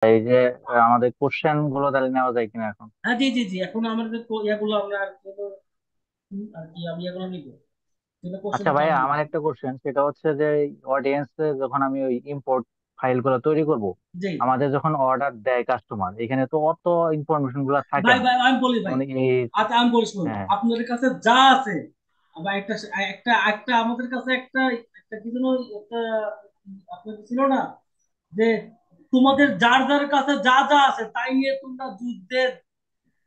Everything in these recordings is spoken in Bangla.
এই যে আমাদের কোশ্চেন গুলো তাহলে নেওয়া যায় কিনা এখন? হ্যাঁ, জি জি জি, এখন আমাদের ইয়াগুলো আমরা আর কি হলো, আর কি আমি এগুলো নিবো, যেটা কোশ্চেন আচ্ছা আছে ভাইয়া, আমরা নিবো। আমার একটা কোশ্চেন, সেটা হচ্ছে যে অডিয়েন্স যখন আমি ওই ইম্পোর্ট ফাইল গুলো তৈরি করব, জি আমাদের যখন অর্ডার দেয় কাস্টমার, এখানে তো অত ইনফরমেশন গুলো থাকে ভাই, না। ভাই আমি বলি ভাই, যেমন এই আচ্ছা আমি বলি শুনুন, হ্যাঁ, আপনাদের কাছে যা আছে, আবার একটা একটা একটা আমাদের কাছে একটা একটা কি যেন একটা আপনার ছিল না, যে তোমাদের যার যার কাছে যা যা আছে তাই নিয়ে তোমরা যুদ্ধে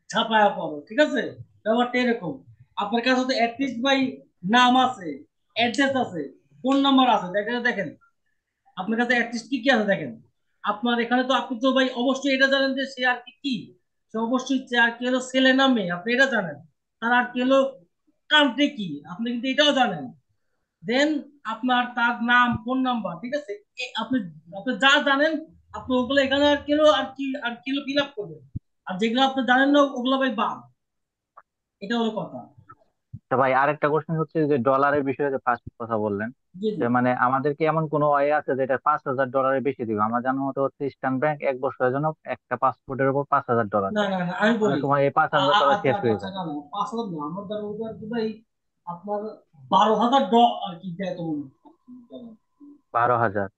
ঝাঁপায়া পড়ো, ঠিক আছে? ব্যাপারটা এরকম। আপনার কাছে তো অ্যাটলিস্ট ভাই নাম আছে, অ্যাড্রেস আছে, ফোন নাম্বার আছে, দেখেন দেখেন আপনার কাছে অ্যাটলিস্ট কি কি আছে দেখেন। আপনার এখানে তো আপনি তো ভাই অবশ্যই এটা জানেন যে সে আর কি কি, সে অবশ্যই আর কি হলো ছেলে না মেয়ে, আপনি এটা জানেন। তার আর কি হলো কান্ট্রি কি, আপনি কিন্তু এটাও জানেন। দেন আপনার তার নাম, ফোন নাম্বার, ঠিক আছে? আপনি আপনি যা জানেন, আপনি ওগুলো এখানে আর কিলো ফিল আপ করবেন। আর যেগুলো আপনি জানেন না ওগুলো ভাই বাদ। এটা হলো কথা। তো ভাই আরেকটা কোশ্চেন হচ্ছে যে ডলারের বিষয়ে যে ফার্স্ট কথা বললেন, জি জি। যে মানে আমাদের কি এমন কোনো ওয়ে আছে যেটা $5,000 বেশি দিবে? আমার জানার মতো হচ্ছে ইস্টার্ন ব্যাংক 1 বছরের জন্য একটা পাসপোর্টের উপর $5,000 না দেয়। না না, আমি অনেক বলি। সময় এই $5,000 আচ্ছা শেষ আচ্ছা হয়ে আচ্ছা, যায়। না না, 5,000 না, আমার দ্বারা ওটা কি ভাই, আপনার 12,000 আর কি দেয় তো মনে হয়। 12,000?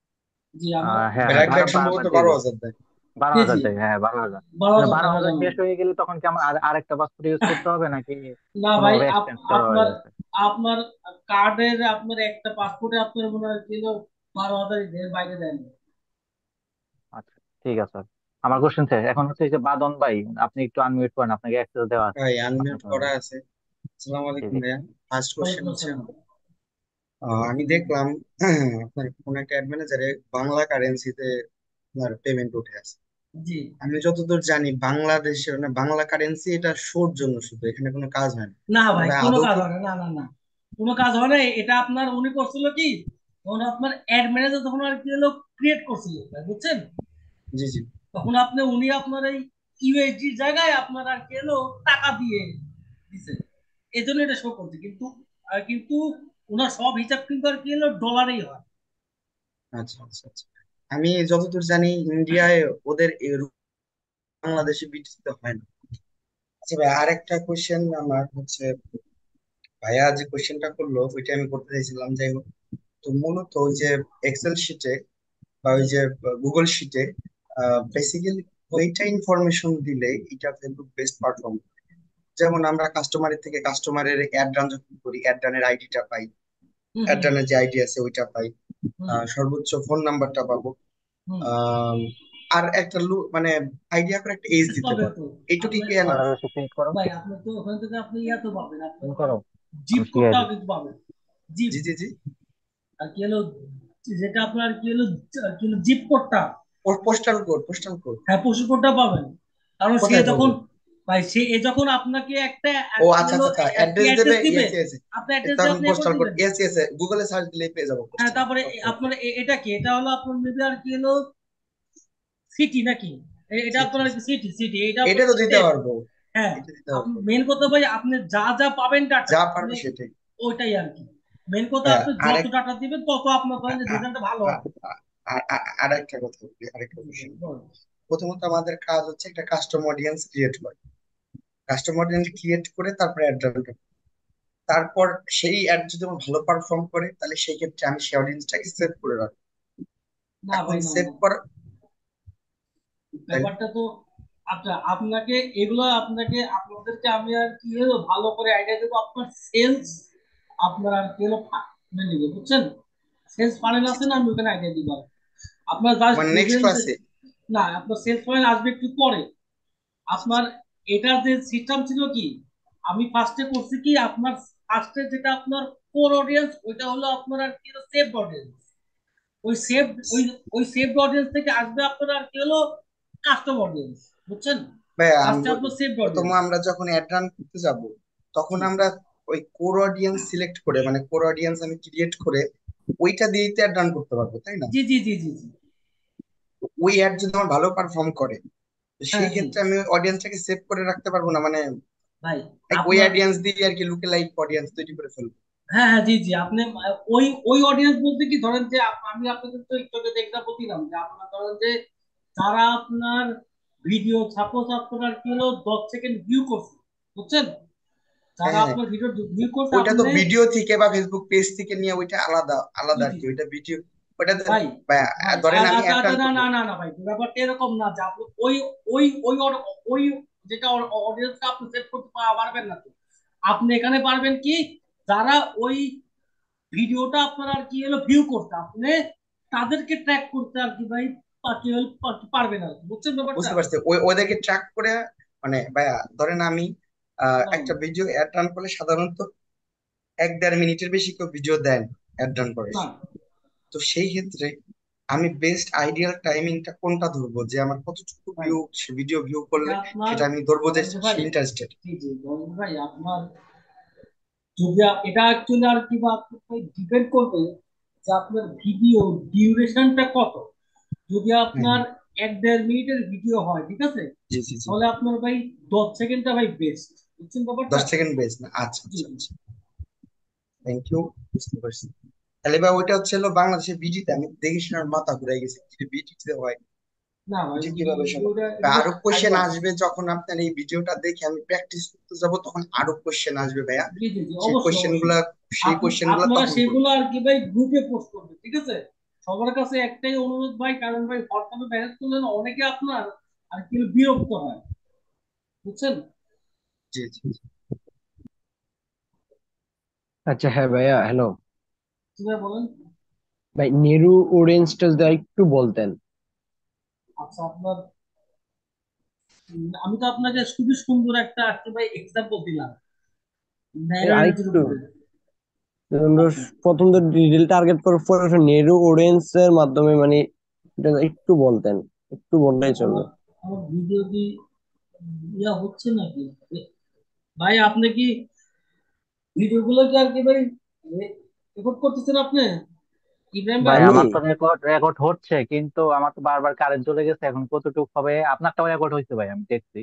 জি আমার। হ্যাঁ হ্যাঁ, ব্র্যাক ব্যাক সম্ভবত জি বারো জি, হাজার দেয়। বারো জি জি, হাজার দেয়, হ্যাঁ 12,000। 12,000 বারো আমার হাজার জানা শেষ নেই। হয়ে গেলে তখন কি আমার আরেকটা পাসপোর্ট ইউজ করতে হবে, নাকি না ভাই, কোনোভাবে এক্সটেন্ড করা হয়ে আপনার গেছে? আপনার কার্ডের আপনার একটা পাসপোর্টে আপনার মনে হয় কিলো 12,000 এর বাইরে দেয় না। আচ্ছা, ঠিক আছে। আমার কোশ্চেন শেষ। এখন হচ্ছে এই যে বাদন ভাই, আপনি একটু আনমিউট করেন, আপনাকে অ্যাক্সেস দেওয়া আছে। ভাই আপনি আনমিউট করেন। করা আছে। আসসালামু জি আলাইকুম জি। ভাইয়া। ফার্স্ট কোশ্চেন ওয়ালাইকুম হচ্ছে আসসালাম। আমার, আমি দেখলাম আপনার কোন একটা অ্যাড ম্যানেজারে বাংলা কারেন্সিতে আপনার পেমেন্ট উঠে আছে। জি। আমি যতদূর জানি বাংলাদেশের মানে বাংলা কারেন্সি এটা শোর জন্য, শুধু এখানে কোনো কাজ হয় না। না তো ভাই, ভাই কোনো আদৌ কাজ কি? হয় না, না না না, কোনো কাজ হয় না। এটা আপনার উনি করছিল কি, তখন আপনার অ্যাড ম্যানেজার তখন আর কি হলো ক্রিয়েট করছিল ভাই, বুঝছেন? জি জি। তখন উনি আপনার এই ইউএসডি জায়গায় আপনার আর কি হলো টাকা দিয়ে দিছে, এই জন্য এটা শো করছে। কিন্তু ওনার সব হিসাব কিন্তু আর কি হলো ডলারেই হয়। আচ্ছা আচ্ছা আচ্ছা। আমি যতদূর জানি ইন্ডিয়ায় ওদের বাংলাদেশে বিটতে হয় না। আচ্ছা ভাই, আরেকটা কোশ্চেন আমার হচ্ছে, ভাইয়া যে কোশ্চেনটা করলো ওইটা আমি করতে চাইছিলাম, যাই হোক। তো মূলত ওই যে এক্সেল শিটে বা ওই জি। যে গুগল শিটে বেসিক্যালি ওইটা ইনফরমেশন দিলে এটা ফেসবুক বেস্ট পারফর্ম। যেমন আমরা কাস্টমারের থেকে কাস্টমারের অ্যাড রান যখন করি, অ্যাড রানের আইডিটা পাই, হুম অ্যাড হুম রানের যে আইডি আছে ওইটা পাই, হুম সর্বোচ্চ ফোন নাম্বারটা পাবো, হুম। আহ, আর একটা মানে আইডিয়া করে একটা এজ দিতে তবে পারবো। তো এইটুকুই আপনি, কি না? অর্ডার ক্লিক করো। ভাই আপনি তো ওখান থেকে আপনি ইয়া তো পাবেন, আপনি তুমি ওখানে করো, জিপ আমি শিখাই কোডটাও দিই। কিন্তু পাবেন। জিপ, জি জি জি। আর কি হলো, যেটা আপনার কি হলো, কি হলো জিপ কোডটা। পোস্টাল কোড, পোস্টাল কোড হ্যাঁ, পশু কোডটা পাবেন। কারণ সে কোথায় পাবো? যখন, ভাই সে যখন আপনাকে একটা আর ও কি আচ্ছা হলো আচ্ছা আচ্ছা, আর কি অ্যাড্রেস দেবে, অ্যাড্রেস দিবে, ইয়েস ইয়েস। আপনি অ্যাড্রেস দিয়ে তখন আপনি এ করে পোস্টাল কোড, দিবেন। ইয়েস ইয়েস, গুগলে সার্চ দিলেই পেয়ে যাবো হ্যাঁ, পোস্টাল। তারপরে ওকে ওকে। আপনার এটা কি, এটা হলো আপনার মেবি আর কি হলো সিটি নাকি, এটা ঠিক আপনার ঠিক। সিটি সিটি, এটা এটা আপনার তো দিতে স্টেট। পারবো, হ্যাঁ। এটা দিতে আপনি পারবো। মেন কথা ভাই, আপনি যা যা পাবেন ডাটা যা আপনি, পারবো সেটাই। ওইটাই আর কি মেন কথা। ভাইয়া আপনি যত আরেক ডাটা দিবেন তত আপনার ধরেন যে রেজাল্টটা ভালো আ- হবে। আরেকটা কথা বলি, আরেকটা জি, জি, কোশ্চেন। বল। প্রথমত আমাদের কাজ হচ্ছে একটা কাস্টম অডিয়েন্স ক্রিয়েট করা। কাস্টম অডিয়েন্স ক্রিয়েট করে তারপরে অ্যাড রান করা। তারপর সেই অ্যাড যদি আমার ভালো পারফর্ম করে তাহলে সেই ক্ষেত্রে আমি সেই অডিয়েন্সটাকে সেভ করে রাখবো। না এখন ভাই, না সেভ না, করা, তাহলে ব্যাপারটা তো, আচ্ছা আপনাকে এগুলো আপনাকে আপনাদেরকে আমি আর কি হলো ভালো করে আইডিয়া দেবো। আপনার সেলস, আপনার আর কি হলো নিবে, বুঝছেন? সেলস পারেন আছে না, আমি ওখানে আইডিয়া দিব। আপনার জাস্ট মানে নেক্সট বুঝবেন যে, ক্লাসে। না আপনার সেলস পয়েন্ট আসবে একটু পরে। আপনার এটার যে সিস্টেম ছিল কি, আমি ফার্স্টে করছি কি, আপনার ফার্স্টে যেটা আপনার কোর অডিয়েন্স, ওইটা হলো আপনার আর কি সেভ অডিয়েন্স। ওই সেভ ওই ওই সেভ অডিয়েন্স থেকে আসবে আপনার আর কি হলো কাস্টম অডিয়েন্স, বুঝছেন? ভাই আমি ফার্স্টে বলি, আপনার সেভ প্রথম অডিয়েন্স। আমরা যখন অ্যাড রান করতে যাব তখন জি আমরা ওই কোর অডিয়েন্স সিলেক্ট করে, মানে কোর অডিয়েন্স আমি ক্রিয়েট করে ওইটা দিয়েই তো অ্যাড রান করতে পারবো, তাই না? জি জি জি জি জি। তো ওই অ্যাড যদি আমার ভালো পারফর্ম করে, তো হ্যাঁ সেই জি ক্ষেত্রে আমি অডিয়েন্সটাকে সেভ করে রাখতে পারবো না, মানে ভাই। like ওই আপনার, অডিয়েন্স দিয়ে আর কি লুকে লাইক অডিয়েন্স তৈরি করে ফেলবো। হ্যাঁ হ্যাঁ জি জি, আপনি ওই ওই অডিয়েন্স বলতে কি, ধরেন যে আমি আপনাদের তো একটু এক্সাম্পল দিলাম যে আপনার ধরেন যে যারা আপনার ভিডিও সাপোজ আপনার কি হলো 10 সেকেন্ড ভিউ করছে, বুঝছেন, হ্যাঁ যারা হ্যাঁ, আপনার ভিডিও ভিউ করছে ওইটা তো আপনি। ভিডিও থেকে বা ফেসবুক পেজ থেকে নিয়ে ওইটা আলাদা জি আলাদা আর জি কি, জি। ওইটা ভিডিও, ওইটা ভাই ভাই ধরেন আমি আচ্ছা অ্যাড আচ্ছা, রান না করবো। না না না ভাই, ব্যাপারটা এরকম না যে আপনি ওই ওই ওই ওই যেটা অডিয়েন্স আপনি সেট করতে পারবেন না তো। আপনি এখানে পারবেন কি, যারা ওই ভিডিওটা আপনার আর কি হলো ভিউ করতে, আপনি তাদেরকে ট্র্যাক করতে আর কি ভাই কি হলো পারবেন আর কি, বুঝছেন ব্যাপারটা। বুঝতে পারছি, ওদেরকে ট্র্যাক করে, মানে ভাইয়া ধরেন আমি বলেন। একটা ভিডিও অ্যাড রান করলে সাধারণত 1-1.5 মিনিটের বেশি কেউ ভিডিও দেন অ্যাড রান করার না জন্য। তো সেই ক্ষেত্রে আমি বেস্ট আইডিয়াল টাইমিংটা কোনটা ধরবো, যে আমার কতটুকু ভাই, ভিউ, ভিডিও ভিউ এটা করলে আপনার সেটা আমি ধরবো যে ধরেন যে ভাই, সে ইন্টারেস্টেড। জি জি ধরেন ভাই আপনার যদি এটা অ্যাকচুয়ালি আর কি বা ডিপেন্ড করবে যে আপনার ভিডিও ডিউরেশনটা কত। যদি হ্যাঁ আপনার হ্যাঁ, 1-1.5 মিনিটের ভিডিও হয়, ঠিক আছে, জি জি জি। তাহলে আপনার ভাই 10 সেকেন্ডটা ভাই বেস্ট, বুঝছেন ব্যাপারটা। 10 সেকেন্ড বেস্ট না? আচ্ছা জি আচ্ছা জি। আচ্ছা, থ্যাংক ইউ, বুঝতে পারছি। তাহলে ভাই ওইটা হচ্ছে হলো বাংলাদেশের বিটিতে, আমি দেখে শুনে আমার মাথা ঘুরে গেছে বিটিতে হয়, না ভাই, এটা কিভাবে সম্ভব। এটা তো আরো কোশ্চেন আইডিয়া আছে। আসবে যখন আপনার এই ভিডিওটা দেখে আমি প্র্যাকটিস করতে যাব, তখন আরো কোশ্চেন আসবে ভাইয়া। জি জি জি, সেই অবশ্যই কোশ্চেন অবশ্যই। গুলা সেই কোশ্চেন গুলা আপনারা তখন করবো। সেগুলো আর কি ভাই গ্রুপে পোস্ট করবেন, ঠিক আছে। সবার কাছে একটাই অনুরোধ ভাই, কারণ ভাই হোয়াটসঅ্যাপে মেসেজ করলে না অনেকে আপনার আর কি বিরক্ত হয়, বুঝছেন। জি জি জি। আচ্ছা, হ্যাঁ ভাইয়া, হ্যালো। কি ভাই বলেন। ভাই নেরু অরেঞ্জটা যদি একটু বলতেন। আচ্ছা আপনার আমি তো আপনাকে খুবই সুন্দর একটা আজকে ভাই এক্সাম্পল দিলাম ন্যারোরেঞ্জের আরেকটু উপরে। আমরা আচ্ছা প্রথম তো ডিটেল টার্গেট করে পরে নেরু অরেঞ্জ এর মাধ্যমে মানে এটা একটু বলতেন, একটু বললেই চলবে। আমার আমার ভিডিও কি ইয়া হচ্ছে নাকি ভাই? আপনি কি ভিডিও গুলো কি আর কি ভাই রেকর্ড করতেছেন আপনি, ইব্রাহিম ভাই ভাই? আমি আমার তো রেকর্ড রেকর্ড হচ্ছে, কিন্তু আমার তো বারবার কারেন্ট চলে গেছে, এখন কতটুকু হবে। আপনারটাও রেকর্ড হয়েছে ভাই, আমি দেখছি।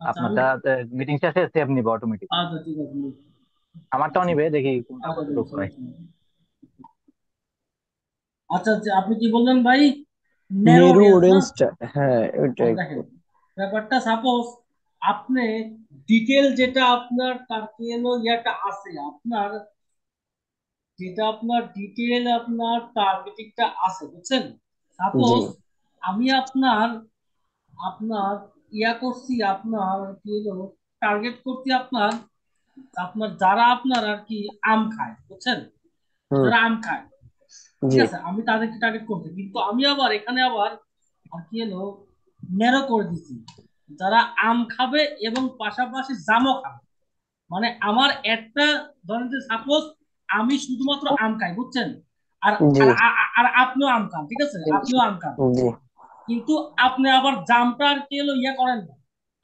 আচ্ছা আমি আপনারটা মিটিং শেষে সেভ নিবে অটোমেটিক। আচ্ছা ঠিক আছে আমারটাও আচ্ছা নিবে, দেখি কোনটা আচ্ছা কতটুকু দেখছি হয়। দেখছি। আচ্ছা আচ্ছা, আপনি কি বললেন ভাই? ন্যারো নেরু অডিয়েন্স না? অরেঞ্জটা, হ্যাঁ ওইটা একটু। দেখেন ব্যাপারটা, সাপোজ আপনি ডিটেল যেটা আপনার তার কি হলো ইয়াটা আছে আপনার, যেটা আপনার ডিটেল আপনার টার্গেটিংটা আছে, বুঝছেন। জি সাপোজ আমি আপনার আপনার ইয়া করছি, আপনার কি হলো টার্গেট করছি আপনার আপনার যারা আপনার আর কি আম খায়, বুঝছেন, হুম, যারা আম খায়, ঠিক জি আছে, আমি তাদেরকে টার্গেট করছি, কিন্তু আমি আবার এখানে আবার আর কি হলো ন্যারো করে দিছি, যারা আম খাবে এবং পাশাপাশি জামও খাবে। মানে আমার একটা, ধরেন যে সাপোজ আমি শুধুমাত্র আম খাই, বুঝছেন, আর জি আর আর আপনিও আম খান, ঠিক আছে, আপনিও আম খান, জি কিন্তু আপনি আবার জামটা আর কি হলো ইয়া করেন না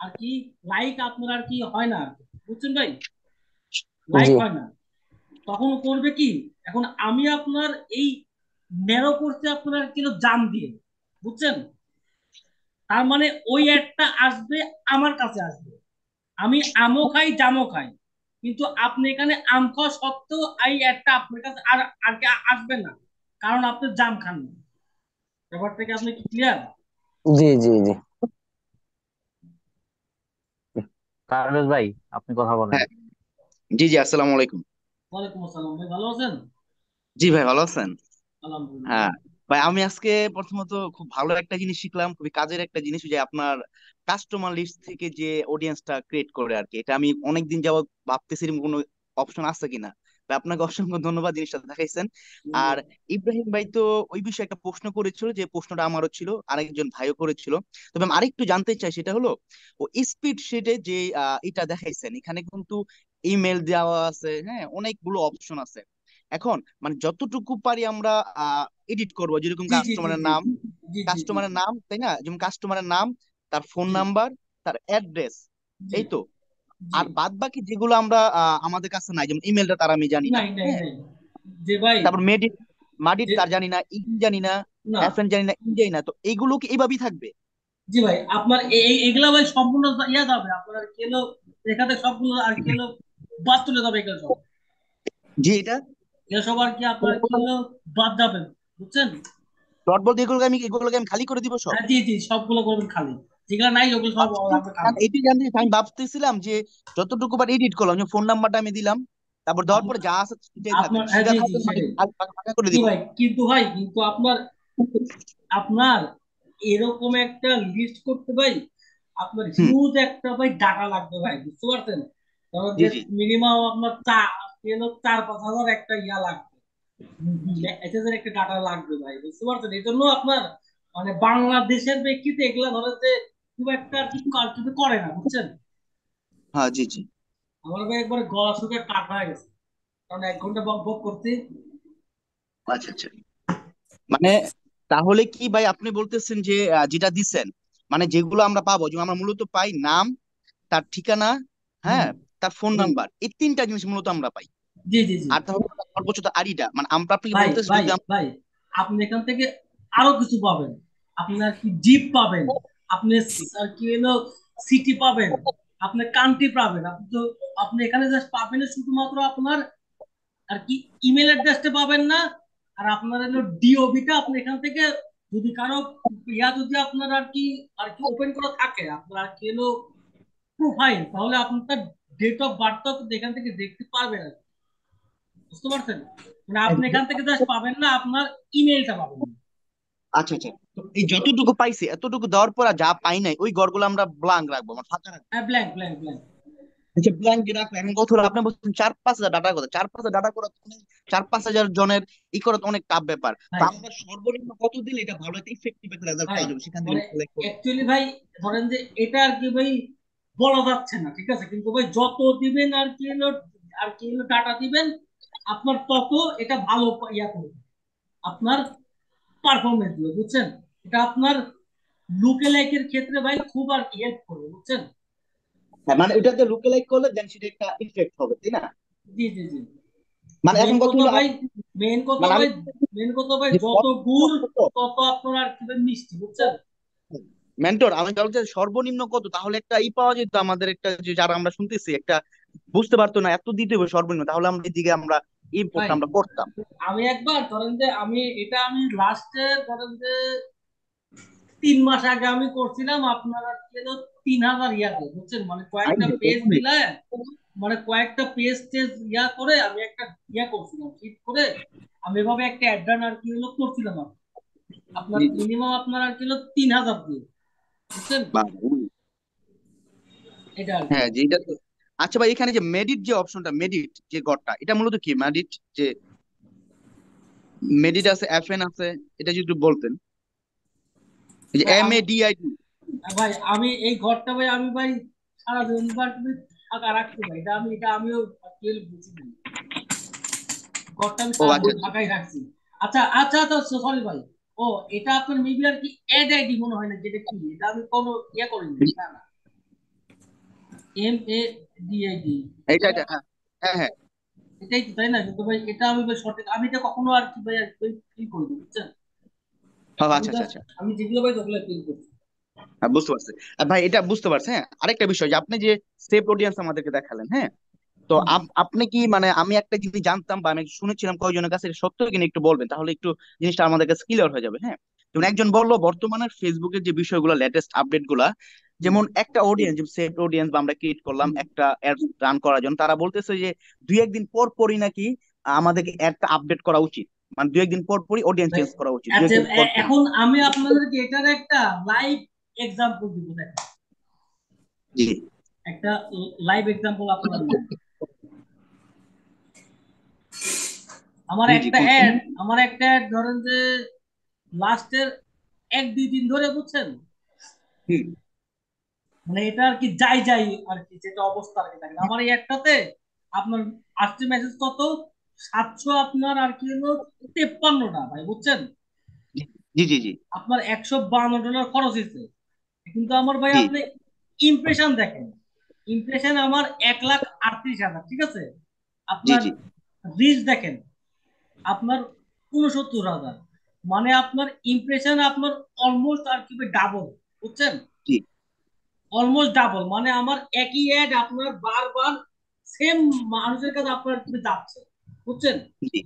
আর কি, লাইক আপনার আর কি হয় না আর কি, বুঝছেন ভাই, লাইক জি হয় না। তখন করবে কি, এখন আমি আপনার এই ন্যারো করতে আপনার আর কি হলো জাম দিয়ে, বুঝছেন, তার মানে ওই একটা আসবে, আমার কাছে আসবে, আমি আমও খাই জামও খাই, কিন্তু আপনি এখানে আম খাওয়া সত্ত্বেও এই একটা আপনার কাছে আর আর কি আসবে না, কারণ আপনি জাম খান না। ব্যাপার থেকে আপনি কি ক্লিয়ার? জি জি জি। পারভেজ ভাই, আপনি কথা বলেন। হ্যাঁ, জি জি, আসসালামু আলাইকুম। ওয়ালাইকুম আসসালাম ভাই, ভালো আছেন? জি ভাই, ভালো আছেন? আলহামদুলিল্লাহ। হ্যাঁ ভাই, আমি আজকে প্রথমত খুব ভালো একটা জিনিস শিখলাম, খুবই কাজের একটা জিনিস, যে আপনার কাস্টমার লিস্ট থেকে যে অডিয়েন্সটা ক্রিয়েট করে আর কি। এটা আমি অনেকদিন যাবত ভাবতেছি এরকম কোনো অপশন আছে কিনা। ভাই আপনাকে অসংখ্য ধন্যবাদ, জিনিসটা দেখাইছেন। আর ইব্রাহিম ভাই তো ওই বিষয়ে একটা প্রশ্ন করেছিল, যে প্রশ্নটা আমারও ছিল, আরেকজন ভাইও করেছিল। তবে আমি আরেকটু জানতে চাই, সেটা হলো ও স্পিড শিটে যে এটা দেখাইছেন, এখানে কিন্তু ইমেল দেওয়া আছে, হ্যাঁ অনেকগুলো অপশন আছে। এখন মানে যতটুকু পারি আমরা এডিট করবো, যেরকম জি জি জি কাস্টমারের জি নাম, জি জি জি কাস্টমারের নাম তাই না, যেমন কাস্টমারের নাম, তার ফোন জি নাম্বার, তার অ্যাড্রেস, জি এই তো। জি। আর বাদ বাকি যেগুলো আমরা আমাদের কাছে নাই, যেমন ইমেলটা তার আমি জানি না, নাই নাই হ্যাঁ। নাই। যে ভাই, তারপর মেডিট, মাডিট যে তার জানি না, ইন জানি না, না, এফএন জানি না, ইন জানি না, তো এইগুলো কি এইভাবেই থাকবে? জি ভাই আপনার এগুলা ভাই সম্পূর্ণ ইয়া যাবে আপনার আর কি হলো, এখানে সবগুলো আর কি হলো বাদ চলে যাবে, এগুলো সব, জি এটা। এগুলো সব আর কি আপনার কি হলো বাদ যাবে, বুঝছেন। ডট বলতে এগুলোকে আমি খালি করে দিব সব। হ্যাঁ, জি জি, সবগুলো করবেন খালি, যেগুলো নাই ওগুলো সব আচ্ছা, রাখবে খালি। এটি জানতে চাই, আমি ভাবতেছিলাম যে যতটুকু বার এডিট করলাম, যে ফোন নাম্বারটা আমি দিলাম, তারপর দেওয়ার পরে আপনার যা আছে সেটাই থাকবে, আপনার হ্যাঁ, সেটা জি জি, থাকবে মানে সেটাই। ফাঁকা ফাঁকা করে জি দিব। ভাই, কিন্তু ভাই, কিন্তু আপনার আপনার এরকম একটা লিস্ট করতে ভাই, আপনার হুম। হিউজ একটা ভাই ডাটা লাগবে ভাই, বুঝতে পারছেন? ধরো জি যে জি। মিনিমাম আপনার 4-5 হাজার একটা ইয়া লাগবে, মেসেজের একটা ডাটা লাগবে ভাই, বুঝতে পারছেন? এই জন্য আপনার মানে বাংলাদেশের প্রেক্ষিতে এগুলা ধরো যে খুব একটা আর কি কিন্তু করে না, বুঝছেন? হ্যাঁ, জি জি। আমার ভাই একবারে গলা শুকিয়ে কাঠ হয়ে গেছে, কারণ 1 ঘন্টা বক বক করতে। আচ্ছা আচ্ছা। মানে তাহলে কি ভাই আপনি বলতেছেন যে যেটা দিচ্ছেন, মানে যেগুলো আমরা পাবো, যে আমরা মূলত পাই নাম, তার ঠিকানা, হুম, হ্যাঁ, তার ফোন নাম্বার, এই তিনটা জিনিস মূলত আমরা পাই। জি জি জি। আর তাহলে সর্বোচ্চ তো আইডিটা, মানে আমরা, আপনি কি ভাই বলতেছেন ভাই যদি ভাই, আপনি এখান থেকে আরো কিছু পাবেন, আপনার কি জিপ পাবেন, আপনি আর কি হলো সিটি পাবেন, আপনি কান্ট্রি পাবেন, আপনি তো আপনি এখানে জাস্ট পাবেন শুধুমাত্র আপনার আর কি ইমেল অ্যাড্রেসটা পাবেন না, আর আপনার হলো ডিওবিটা আপনি এখান থেকে যদি কারো যদি আপনার আর কি ওপেন করা থাকে, আপনার আর কি হলো প্রোফাইল, তাহলে আপনার ডেট অফ বার্থ এখান থেকে দেখতে পারবেন আর কি। বুঝতে পারছেন? মানে আপনি এখান থেকে জাস্ট পাবেন না, আপনার ইমেলটা পাবেন না। আচ্ছা আচ্ছা, তো এই যতটুকু পাইছি এতটুকু দেওয়ার পর আর যা পাই নাই ওই ঘরগুলো আমরা ব্লাঙ্ক রাখবো, মানে ফাঁকা রাখবো। হ্যাঁ, ব্ল্যাঙ্ক ব্ল্যাঙ্ক ব্ল্যাঙ্ক। আচ্ছা, ব্ল্যাঙ্ক যে রাখবো, এখন কথা হলো আপনি বলছেন 4-5 হাজার ডাটা কথা, 4-5 হাজার ডাটা করা তো 4-5 হাজার জনের ই করা তো অনেক টাফ ব্যাপার। তো ভাই আমরা সর্বনিম্ন কত দিলে এটা ভালো একটা ইফেক্টিভ একটা রেজাল্ট ভাই পাওয়া যাবে সেখান থেকে মানে সিলেক্ট করবো? অ্যাকচুয়ালি ভাই, ধরেন যে এটা আর কি ভাই বলা যাচ্ছে না, ঠিক আছে, কিন্তু ভাই যত দিবেন আর কি হলো ডাটা দিবেন, আপনার তত এটা ভালো ইয়া করবে, আপনার পারফরমেন্স দিবে, বুঝছেন? এটা আপনার লুকে লাইকের ক্ষেত্রে ভাই খুব আর কি হেল্প করবে, বুঝছেন? হ্যাঁ, মানে ওটাতে লুকে লাইক করলে দেন সেটা একটা ইফেক্ট হবে, তাই না? জি জি জি। মানে মেন এখন কথা কথা হলো ভাই, মেন কথা মানে আমি ভাই, মেন কথা ভাই, যে যত গুড় তত আপনার আর কি ভাই মিষ্টি, বুঝছেন? মেন্টর, আমি বলতে সর্বনিম্ন কত, তাহলে একটা ই পাওয়া যেত আমাদের, একটা যে যারা আমরা শুনতেছি একটা বুঝতে পারতো না এত দিতে হবে সর্বনিম্ন, তাহলে আমরা এদিকে আমরা এই ভাই পোস্ট আমরা করতাম। আমি একবার ধরেন যে আমি লাস্টে ধরেন যে 3 মাস আগে আমি করছিলাম আপনার আর কি হলো 3,000 ইয়াতে, বুঝছেন? মানে কয়েকটা পেজ মিলায়, মানে কয়েকটা পেজ টেজ ইয়া করে আমি একটা ইয়া করছিলাম, ফিট করে আমি এভাবে একটা অ্যাড আর কি হলো করছিলাম আপনার জি জি। মিনিমাম আপনার আর কি হলো 3,000 দিয়ে, বুঝছেন? বাহ। এটা আর কি। হ্যাঁ, যেটা তো। আচ্ছা ভাই, এখানে যে মেডিট যে অপশনটা, মেডিট যে ঘরটা, এটা মূলত কি মেডিট, যে মেডিট আছে, এফএন আছে, এটা যদি একটু বলতেন, এই যে ভাই আমি MADIT। ভাই আমি এই ঘরটা ভাই আমি ভাই সারা দিনবার তুমি ফাঁকা রাখছি ভাই, এটা আমিও আর কি হলো বুঝি নাই। ঘরটা আমি ও সারাদিন আচ্ছা আচ্ছা। ফাঁকাই রাখছি। আচ্ছা আচ্ছা আচ্ছা, সরি ভাই। ও, এটা আপনার মেবি আর কি এড আইডি মনে হয় না, যেটা কি এটা আমি কোনো ইয়ে করিনি, না না, MADID, এটা এটা হ্যাঁ হ্যাঁ হ্যাঁ। এটাই তো, তাই না? কিন্তু ভাই এটা আমি ভাই সঠিক আমি এটা কখনো আর কি ভাই আর কি ফিল করিনি, বুঝছেন? হ্যাঁ, আমি আচ্ছা আচ্ছা জাস্ট আচ্ছা। আমি যেগুলো ভাই ওগুলো ফিল করছি। হ্যাঁ, বুঝতে পারছি। আর ভাই এটা বুঝতে পারছি, হ্যাঁ, আরেকটা বিষয় যে আপনি যে সেভ অডিয়েন্স আমাদেরকে দেখালেন, হ্যাঁ, তো হুম। আপনি কি মানে আমি একটা জিনিস জানতাম বা আমি শুনেছিলাম কয়েকজনের কাছে, এটা সত্য কিনা একটু বলবেন, তাহলে একটু জিনিসটা আমাদের কাছে ক্লিয়ার হয়ে যাবে। হ্যাঁ, যেমন একজন বললো বর্তমানে ফেসবুকের যে বিষয়গুলো, লেটেস্ট আপডেট গুলা, হুম। যেমন একটা অডিয়েন্স, সেভ অডিয়েন্স বা আমরা ক্রিয়েট করলাম হুম। একটা অ্যাড রান করার জন্য, তারা বলতেছে যে 2-1 দিন পর পরই নাকি আমাদেরকে অ্যাডটা আপডেট করা উচিত, মানে 2-1 দিন পর পরই অডিয়েন্স ভাই চেঞ্জ করা উচিত, দু আচ্ছা, একদিন পর পরই। এখন আমি আপনাদেরকে এটার একটা লাইভ এক্সাম্পল দিব, দেখেন, জি একটা লাইভ এক্সাম্পল আপনারা নেন। আমার জি জি, একটা কোন কোন? অ্যাড আমার একটা অ্যাড ধরেন যে লাস্টের 1-2 দিন ধরে, বুঝছেন? হুম। মানে এটা আর কি যাই যাই আর কি যেটা অবস্থা আর কি থাকে, আমার এই একটাতে আপনার আসছে মেসেজ কত, 700 আপনার আর কি হলো 53টা ভাই, বুঝছেন? জি জি জি আপনার $152 খরচ হয়েছে, কিন্তু আমার ভাই জি আপনি ইমপ্রেশন দেখেন, ইমপ্রেশন আমার 1,38,000, ঠিক আছে? জি আপনার জি রিচ দেখেন আপনার 69,000, মানে আপনার ইমপ্রেশন আপনার অলমোস্ট আর কি ডাবল, বুঝছেন? জি অলমোস্ট ডাবল, মানে আমার একই অ্যাড আপনার বারবার সেম মানুষের কাছে আপনার কি যাচ্ছে, বুঝছেন? জি।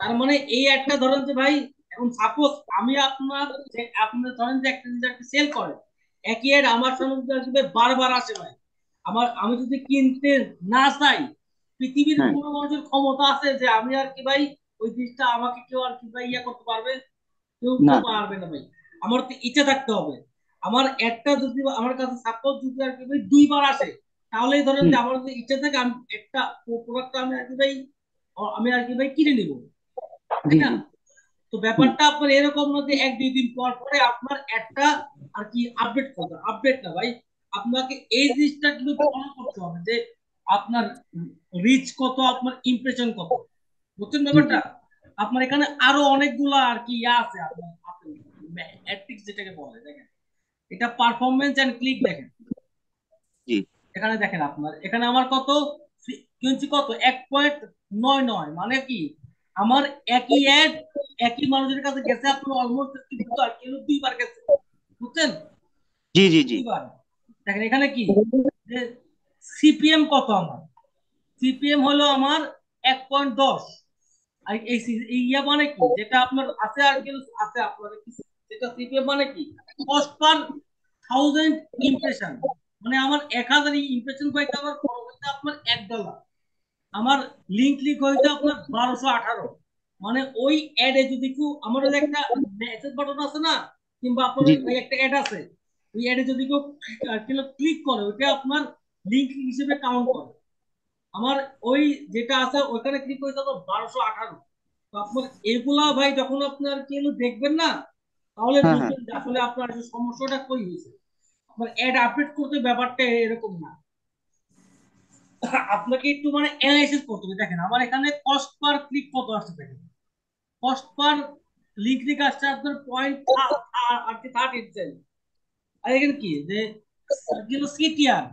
তার মানে এই অ্যাডটা ধরেন যে ভাই এখন সাপোজ আমি আপনার যে আপনি ধরেন যে একটা জিনিস একটা সেল করে, একই অ্যাড আমার সামনে আসবে, বারবার আসে ভাই। আমি যদি কিনতে না চাই, পৃথিবীর হ্যাঁ। কোনো মানুষের ক্ষমতা আছে যে আমি আর কি ভাই ওই জিনিসটা আমাকে কেউ আর কি ভাই ইয়া করতে পারবে? কেউ না। কেউ পারবে না ভাই। আমার তো ইচ্ছা থাকতে হবে। আমার একটা যদি আমার কাছে সাপোজ যদি আর কি ভাই 2 বার আসে, তাহলেই ধরেন হুম। যে আমার যদি ইচ্ছা থাকে আমি একটা প্রোডাক্ট আমি আর কি ভাই কিনে নিব, তাই জি না? জি। তো হুম। ব্যাপারটা আপনার এরকম না যে 1-2 দিন পর পরে আপনার একটা আর কি আপডেট করতে, আপডেট না ভাই, আপনাকে এই জিনিসটা কিন্তু ফলো করতে হবে যে আপনার রিচ কত, আপনার ইমপ্রেশন কত, বুঝছেন জি জি। ব্যাপারটা? আপনার এখানে আরো অনেকগুলা আর কি ইয়া আছে, আপনার অ্যাটলিক্স যেটাকে বলে, দেখেন এটা পারফরমেন্স এন্ড ক্লিক, দেখেন জি এখানে, দেখেন আপনার এখানে আমার কত কিনছি, কত 1.99, মানে কি আমার একই অ্যাড একই মানুষের কাছে গেছে আপনার অলমোস্ট কিন্তু আর কিলো 2 বার গেছে, বুঝছেন? জি জি। জি 2 বার। দেখেন এখানে কি যে সিপিএম কত, আমার সিপিএম হলো আমার 1.10। আর এই ইয়া মানে কি, যেটা আপনার আছে আর কি আছে আপনার যেটা সিপিএম মানে কি, কস্ট পার 1000 ইমপ্রেশন, মানে আমার 1000 ইমপ্রেশন হইতে আমার খরচ হইতে আপনার $1। আমার লিঙ্ক লিক হইতে আপনার 1218, মানে ওই অ্যাডে যদি কেউ আমার ওই একটা মেসেজ বাটন আছে না, কিংবা আপনার জি। ওই একটা অ্যাড আছে, ওই অ্যাডে যদি কেউ ক্লিক করে, ওইটা আপনার লিঙ্ক হিসেবে কাউন্ট করে। আমার ওই যেটা আছে ওইখানে ক্লিক করে তখন 1218। তো আপনার এগুলা ভাই যখন আপনার কি হলো দেখবেন না, তাহলে হ্যাঁ হ্যাঁ। বুঝবেন যে আসলে আপনার যে সমস্যাটা কই হয়েছে। আপনার অ্যাড আপডেট করতে ব্যাপারটা এরকম না, আপনাকে একটু মানে অ্যানালাইসিস করতে হবে। দেখেন আমার এখানে কস্ট পার ক্লিক কত আসছে, দেখেন কস্ট পার লিঙ্ক ক্লিক আসছে আপনার পয়েন্ট আর কি 30 সেন্ট। আর এখানে কি যে সিটিআর,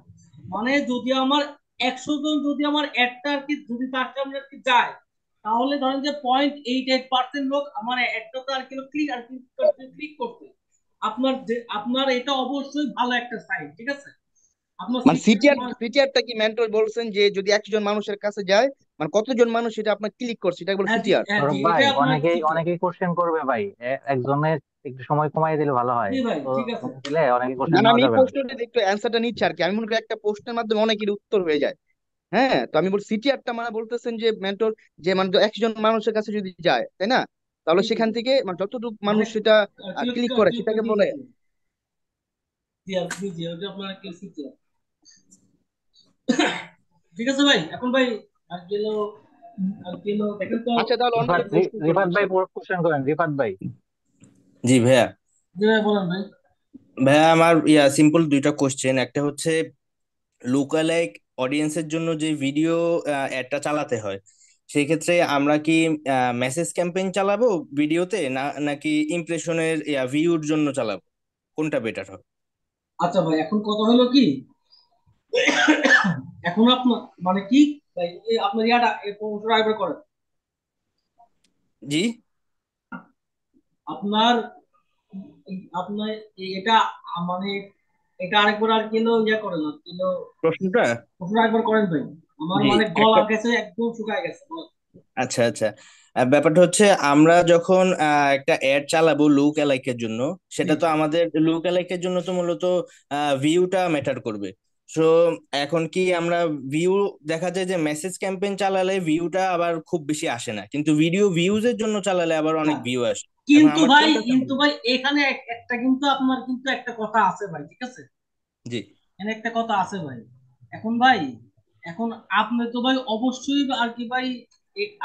মানে যদি আমার 100 জন যদি আমার অ্যাডটা আর কি যদি তার সামনে আর কি যায়, তাহলে ধরেন যে 0.88% লোক আমার অ্যাডটা আর কি ক্লিক আর ক্লিক করতে। আপনার এটা অবশ্যই ভালো একটা সাইট, ঠিক আছে? আপনার মানে সিটিআরটা কি মেন্টর বলছেন যে যদি 100 জন মানুষের কাছে যায়, মানে কতজন মানুষ এটা আপনার ক্লিক করছে, এটা বলে হ্যাঁ জি, সিটিআর? হ্যাঁ জি, সৌরভ ভাই, এটা আপনার অনেকেই সিটিআর। অনেকেই কোশ্চেন করবে ভাই, একজনের একটু সময় কমাই দিলে ভালো হয়। জি ভাই, তো ঠিক আছে। সময় দিলে অনেকে না কোশ্চেন না, নেওয়া আমি এই যাবে না। প্রশ্নটা একটু অ্যান্সারটা নিচ্ছি আর কি। আমি মনে করি একটা প্রশ্নের মাধ্যমে অনেকের উত্তর হয়ে যায়। হ্যাঁ, তো আমি বলছি সিটিআরটা মানে বলতেছেন যে মেন্টর, যে মানে 100 জন মানুষের কাছে যদি যায়, তাই না? তাহলে জি জি সেখান জি। থেকে মানে যতটুকু মানে মানুষ সেটা ক্লিক করে ক্লিক, সেটাকে জি জি বলে। জি জি জি জি, ওটা আপনার কি সিটিআর। ঠিক আছে ভাই, এখন ভাই আর গেলো দেখেন তো। আচ্ছা, তাহলে অন্যকে প্রশ্ন করেন রিফাত ভাই ইনশাল্লাহ। কোশ্চেন করেন, রিফাত ভাই। জি ভাইয়া। জি ভাই, বলেন ভাই। ভাইয়া আমার সিম্পল দুইটা কোশ্চেন। একটা হচ্ছে লুকালাইক অডিয়েন্সের জন্য যে ভিডিও অ্যাডটা চালাতে হয়, সেই ক্ষেত্রে আমরা কি মেসেজ ক্যাম্পেইন চালাবো ভিডিওতে, নাকি ইমপ্রেশনের ভিউর জন্য চালাবো? কোনটা বেটার হবে? আচ্ছা ভাই, এখন কথা হলো কি, এখন আপনার মানে কি ভাই, আপনার ইয়াটা ড্রাইভার করেন জি। আপনার আপনার এটা মানে এটা আরেকবার আর গেলো ইয়া করেন না গেলো, প্রশ্নটা। আরেকবার করেন ভাই, আমার জি। মানে একটা। গলা গেছে একদম শুকায় গেছে। আচ্ছা আচ্ছা। ব্যাপারটা হচ্ছে আমরা যখন একটা অ্যাড চালাবো লুক অ্যালাইকের জন্য, জি সেটা তো আমাদের লুক অ্যালাইকের জন্য তো মূলত ভিউটা ম্যাটার করবে। সো এখন কি আমরা ভিউ, দেখা যায় যে মেসেজ ক্যাম্পেইন চালালে ভিউটা আবার খুব বেশি আসে না, কিন্তু ভিডিও ভিউজের জন্য চালালে আবার অনেক হ্যাঁ, ভিউ আসে। এখন কিন্তু আমার ভাই, কোনটা চালাবো? এখানে একটা কিন্তু আপনার কিন্তু একটা কথা আছে ভাই, ঠিক আছে? জি এখানে একটা কথা আছে ভাই। এখন ভাই, এখন আপনি তো ভাই অবশ্যই আর কি ভাই,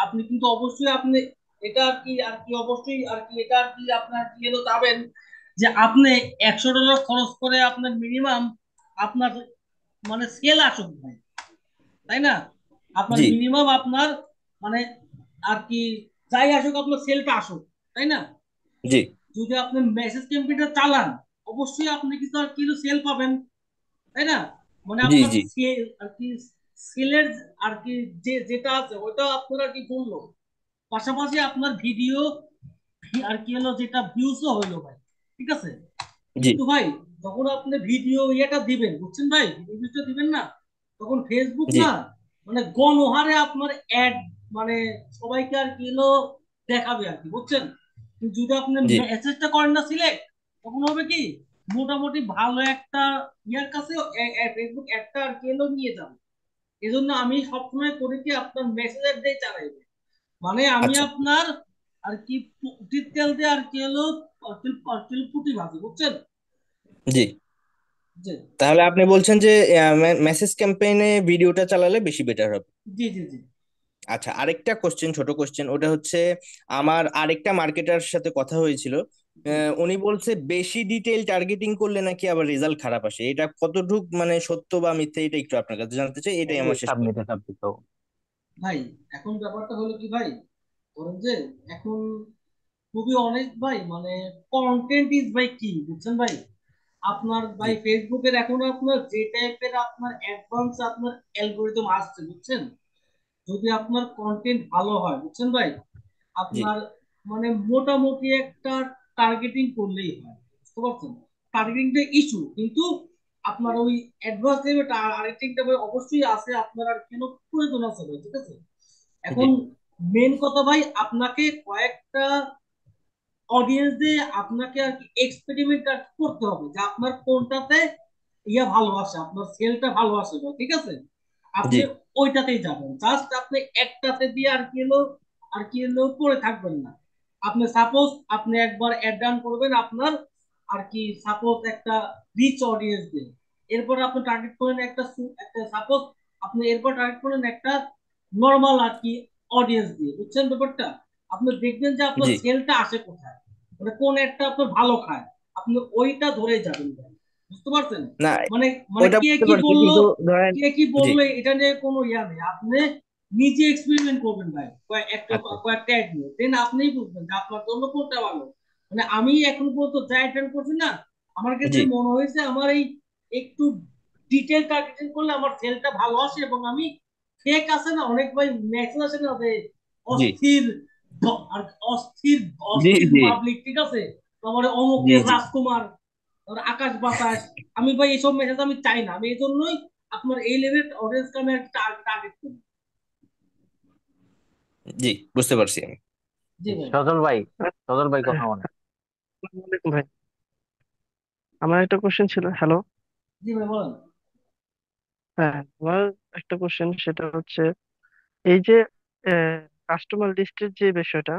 আপনি কিন্তু অবশ্যই আপনি এটা আর কি অবশ্যই আর কি এটা আর কি আপনার কি হলো যাবেন যে আপনি $100 খরচ করে আপনার মিনিমাম আপনার মানে সেল আসুক ভাই, তাই না? আপনার জি মিনিমাম আপনার মানে আর কি যাই আসুক আপনার সেলটা আসুক, তাই না? জি যদি আপনি মেসেজ ক্যাম্পেইনটা চালান, অবশ্যই আপনি কিন্তু আর কিছু সেল পাবেন, তাই না? মানে জি আপনার জি সেল আর কি সেলের আর কি যেটা আছে ওইটা আপনার আর কি করলো, পাশাপাশি আপনার ভিডিও আর কি হলো যেটা ভিউজও হইলো ভাই, ঠিক আছে? জি কিন্তু ভাই যখন আপনি ভিডিও ইয়েটা দিবেন, বুঝছেন ভাই, ভিডিওটা দিবেন না, তখন ফেসবুক জি না মানে গণহারে আপনার অ্যাড মানে সবাইকে আর কি হলো দেখাবে আর কি, বুঝছেন? যদি আপনি জি মেসেজটা করেন না সিলেক্ট, তখন হবে কি মোটামুটি ভালো একটা ইয়ার কাছে ফেসবুক একটা আর কি হলো নিয়ে যাবে। এজন্য আমি সবসময় করি কি আপনার মেসেজের দিয়ে চালাইবে, মানে আমি আচ্ছা আপনার আর কি তেল দিয়ে আর কি হলো পুটি ভাজি, বুঝছেন? জি। জি তাহলে আপনি বলছেন যে মেসেজ ক্যাম্পেইনে ভিডিওটা চালালে বেশি বেটার হবে। জি জি জি। আচ্ছা, আরেকটা কোশ্চেন, ছোট কোশ্চেন, ওটা হচ্ছে আমার আরেকটা মার্কেটার সাথে কথা হয়েছিল। জি উনি বলছে বেশি ডিটেইল টার্গেটিং করলে নাকি আবার রেজাল্ট খারাপ আসে। এটা কতটুক মানে সত্য বা মিথ্যে, এটা একটু আপনার কাছে জানতে চাই, এটাই এই আমার শেষ প্রশ্ন। সাবমিটে সাবমিট তো। ভাই, এখন ব্যাপারটা হলো কি ভাই, ধরেন যে এখন খুবই অনেক ভাই, মানে কন্টেন্ট ইজ ভাই কি, বুঝছেন ভাই? আপনার জি ভাই ফেসবুকের এখন আপনার যে টাইপের আপনার অ্যাডভান্স আপনার অ্যালগোরিদম আসছে, বুঝছেন? যদি আপনার কন্টেন্ট ভালো হয়, বুঝছেন ভাই, জি আপনার মানে মোটামুটি একটা টার্গেটিং করলেই হয়, বুঝতে পারছেন? টার্গেটিংটা ইস্যু, কিন্তু আপনার ওই অ্যাডভান্স লেভেল টার্গেটিংটা ভাই অবশ্যই আছে আপনার, আর কেন প্রয়োজন আছে ভাই, ঠিক আছে? জি এখন মেন কথা ভাই, আপনাকে কয়েকটা অডিয়েন্স দিয়ে আপনাকে আর কি এক্সপেরিমেন্ট করতে হবে যে আপনার কোনটাতে ইয়া ভালোবাসে, আপনার সেলটা ভালোবাসে ভাই, ঠিক আছে? জি আপনি ওইটাতেই যাবেন, জাস্ট আপনি একটাতে দিয়ে আর কি হলো পড়ে থাকবেন না। আপনি সাপোজ আপনি একবার অ্যাড রান করবেন আপনার আর কি সাপোজ একটা রিচ অডিয়েন্স দিয়ে, এরপর আপনি টার্গেট করেন একটা সাপোজ আপনি এরপর টার্গেট করেন একটা নর্মাল আর কি অডিয়েন্স দিয়ে, বুঝছেন ব্যাপারটা? আপনি দেখবেন যে আপনার জি। সেলটা আসে কোথায়, মানে কোন একটা আপনার ভালো খায়, আপনি ওইটা ধরে যাবেন ভাই, বুঝতে পারছেন? না, মানে মানে ওইটা কে বুঝতে কি পারছি, বললো, কিন্তু ধরেন। কে কি জি বললো এটা নিয়ে কোনো ইয়া নেই, আপনি নিজে এক্সপেরিমেন্ট করবেন ভাই, আচ্ছা কয়েকটা অ্যাড নিয়ে, দেন আপনিই বুঝবেন যে আপনার জন্য কোনটা ভালো। মানে আমি এখন পর্যন্ত যা অ্যাটেন্ড করছি না, আমার জি ক্ষেত্রে মনে হয়েছে আমার এই একটু ডিটেল টার্গেটিং করলে আমার সেলটা ভালো আসে, এবং আমি ফেক আছে না অনেক ভাই, মেসেজ আসে না যে জি অস্থির আর অস্থির জি অস্থির জি পাবলিক, ঠিক আছে? তারপরে জি অমুকের জি রাজকুমার, তারপরে আকাশ বাতাস, আমি ভাই এইসব মেসেজ আমি চাই না, আমি এই জন্যই আপনার এই লেভেল অডিয়েন্সকে আমি একটা টার্গেট করি। জি, বুঝতে পারছি আমি। জি ভাই। সজল ভাই, সজল ভাই কথা হ্যাঁ, বলেন। আসসালামু আলাইকুম ভাই। আমার একটা কোশ্চেন ছিল। হ্যালো। জি ভাই বলেন। হ্যাঁ, আমার একটা কোশ্চেন, সেটা হচ্ছে এই যে কাস্টমার লিস্টের যে বিষয়টা,